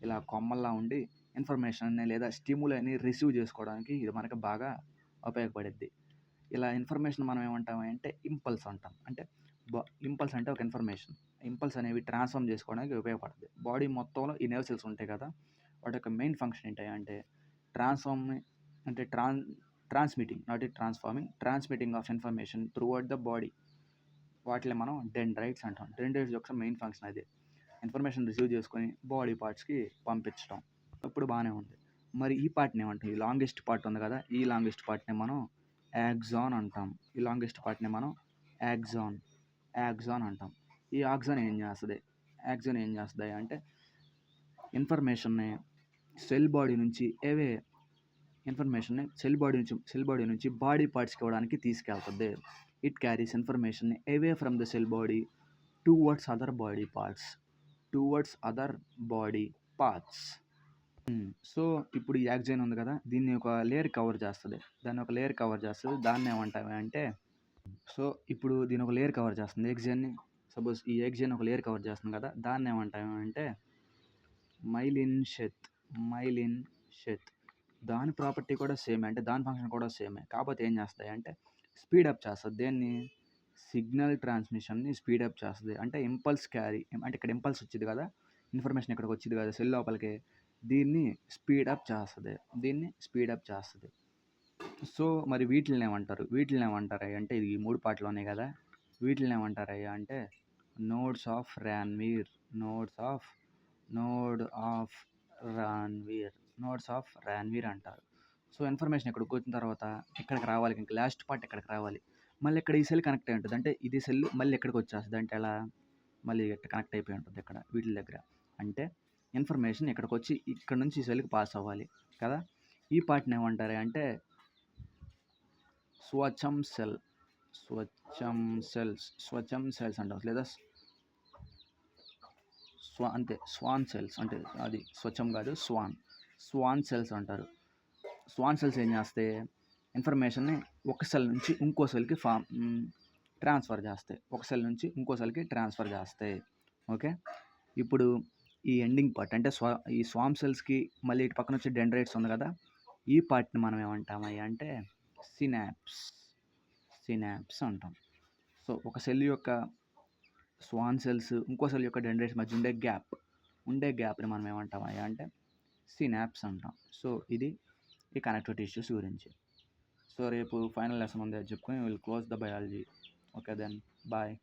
ఇలా కొమ్మల్లా ఉండి ఇన్ఫర్మేషన్‌ని లేదా స్టిమ్యులైని రిసీవ్ చేసుకోవడానికి ఇది మనకు బాగా ఉపయోగపడిద్ది. ఇలా ఇన్ఫర్మేషన్ మనం ఏమంటామంటే ఇంపల్స్ అంటాం. అంటే ఇంపల్స్ అంటే ఒక ఇన్ఫర్మేషన్. ఇంపల్స్ అనేవి ట్రాన్స్‌ఫార్మ్ చేసుకోవడానికి ఉపయోగపడుతుంది. బాడీ మొత్తంలో ఈ నెర్వ్ సెల్స్ ఉంటాయి కదా! వాటి యొక్క మెయిన్ ఫంక్షన్ ఏంటంటే transmitting of information throughout the body. వాటిని మనం డెండ్రైట్స్ అంటాం. డెండ్రైట్స్ యొక్క మెయిన్ ఫంక్షన్ అదే. ఇన్ఫర్మేషన్ రిసీవ్ చేసుకొని బాడీ పార్ట్స్‌కి పంపించడం. ఇప్పుడు బాగానే ఉంది. మరి ఈ పార్ట్‌ని ఏమంటాం? ఈ లాంగెస్ట్ పార్ట్ ఉంది కదా! ఈ లాంగెస్ట్ పార్ట్‌ని మనం యాక్సాన్ అంటాం. ఈ లాంగెస్ట్ పార్ట్‌ని మనం యాక్సాన్ అంటాం. ఈ యాక్సాన్ ఏం చేస్తది అంటే ఇన్ఫర్మేషన్‌ని సెల్ బాడీ నుంచి బాడీ పార్ట్స్‌కి ఇవ్వడానికి తీసుకెళ్తది. It carries information away from the cell body towards other body parts. So, ఇప్పుడు ఈ యాక్సాన్ ఉంది కదా! దీన్ని ఒక లేయర్ కవర్ చేస్తది. దాన్ని ఏమంటామంటే సో, ఇప్పుడు దీని ఒక లేయర్ కవర్ చేస్తుంది. సపోజ్ ఈ యాక్సాన్ ఒక లేయర్ కవర్ చేస్తుంది కదా! దాన్ని ఏమంటామంటే మైలిన్ షెత్. దాని ప్రాపర్టీ కూడా సేమే. అంటే దాని ఫంక్షన్ కూడా సేమే. కాకపోతే ఏం చేస్తాయంటే స్పీడప్ చేస్తది. దేన్ని? సిగ్నల్ ట్రాన్స్మిషన్ని స్పీడప్ చేస్తది. అంటే అంటే ఇక్కడ ఇంపల్స్ వచ్చింది కదా! ఇన్ఫర్మేషన్ ఇక్కడికి వచ్చింది కదా సెల్ లోపలికి. దీన్ని స్పీడప్ చేస్తది. సో, మరి వీటిల్ని ఏమంటారయ్యా అంటే ఇది 3 పార్ట్‌లు ఉన్నాయి కదా! వీటిల్ని ఏమంటారయ్యా అంటే నోడ్స్ ఆఫ్ రాన్వీర్ అంటారు. సో, ఇన్ఫర్మేషన్ ఇక్కడికి వచ్చిన తర్వాత ఇక్కడికి రావాలి. ఇంక లాస్ట్ పార్ట్ ఇక్కడికి రావాలి. మళ్ళీ ఇక్కడ ఈ సెల్ కనెక్ట్ అయ్యి ఉంటుంది. అంటే ఇది సెల్ మళ్ళీ ఇక్కడికి వచ్చేస్తది. అంటే ఎలా? మళ్ళీ ఇట్ట కనెక్ట్ అయిపోయి ఉంటుంది ఇక్కడ వీటిల దగ్గర. అంటే ఇన్ఫర్మేషన్ ఇక్కడికి వచ్చి ఇక్కడ నుంచి ఈ సెల్‌కి పాస్ అవ్వాలి కదా! ఈ పార్ట్‌ని ఏమంటారు అంటే స్వచమ్ సెల్స్ అంటాం. లేదా స్వాన్ సెల్స్. అంటే అది స్వచం కాదు స్వాన్ సెల్స్ అంటారు. స్వాన్ సెల్స్ ఏం చేస్తాయి? ఇన్ఫర్మేషన్ని ఒక సెల్ నుంచి ఇంకో సెల్‌కి ట్రాన్స్ఫర్ చేస్తాయి. ఓకే. ఇప్పుడు ఈ ఎండింగ్ పార్ట్ అంటే ఈ స్వామ్ సెల్స్‌కి మళ్ళీ ఇటు పక్కన వచ్చే డెండ్రైట్స్ ఉంది కదా! ఈ పార్ట్‌ని మనం ఏమంటామయ్యా అంటే సినాప్స్ అంటాం. సో, ఒక సెల్ యొక్క స్వాన్ సెల్స్ ఇంకో సెల్ యొక్క డెండ్రైట్స్ మధ్య ఉండే గ్యాప్‌ని మనం ఏమంటామయ్యా అంటే సినాప్స్ అంటాం. సో, ఇది ఈ కనెక్టివ్ టిష్యూస్ గురించి. సో, రేపు ఫైనల్ లెసన్ ఉంది. అది చెప్పుకొని will close the biology. Okay then bye.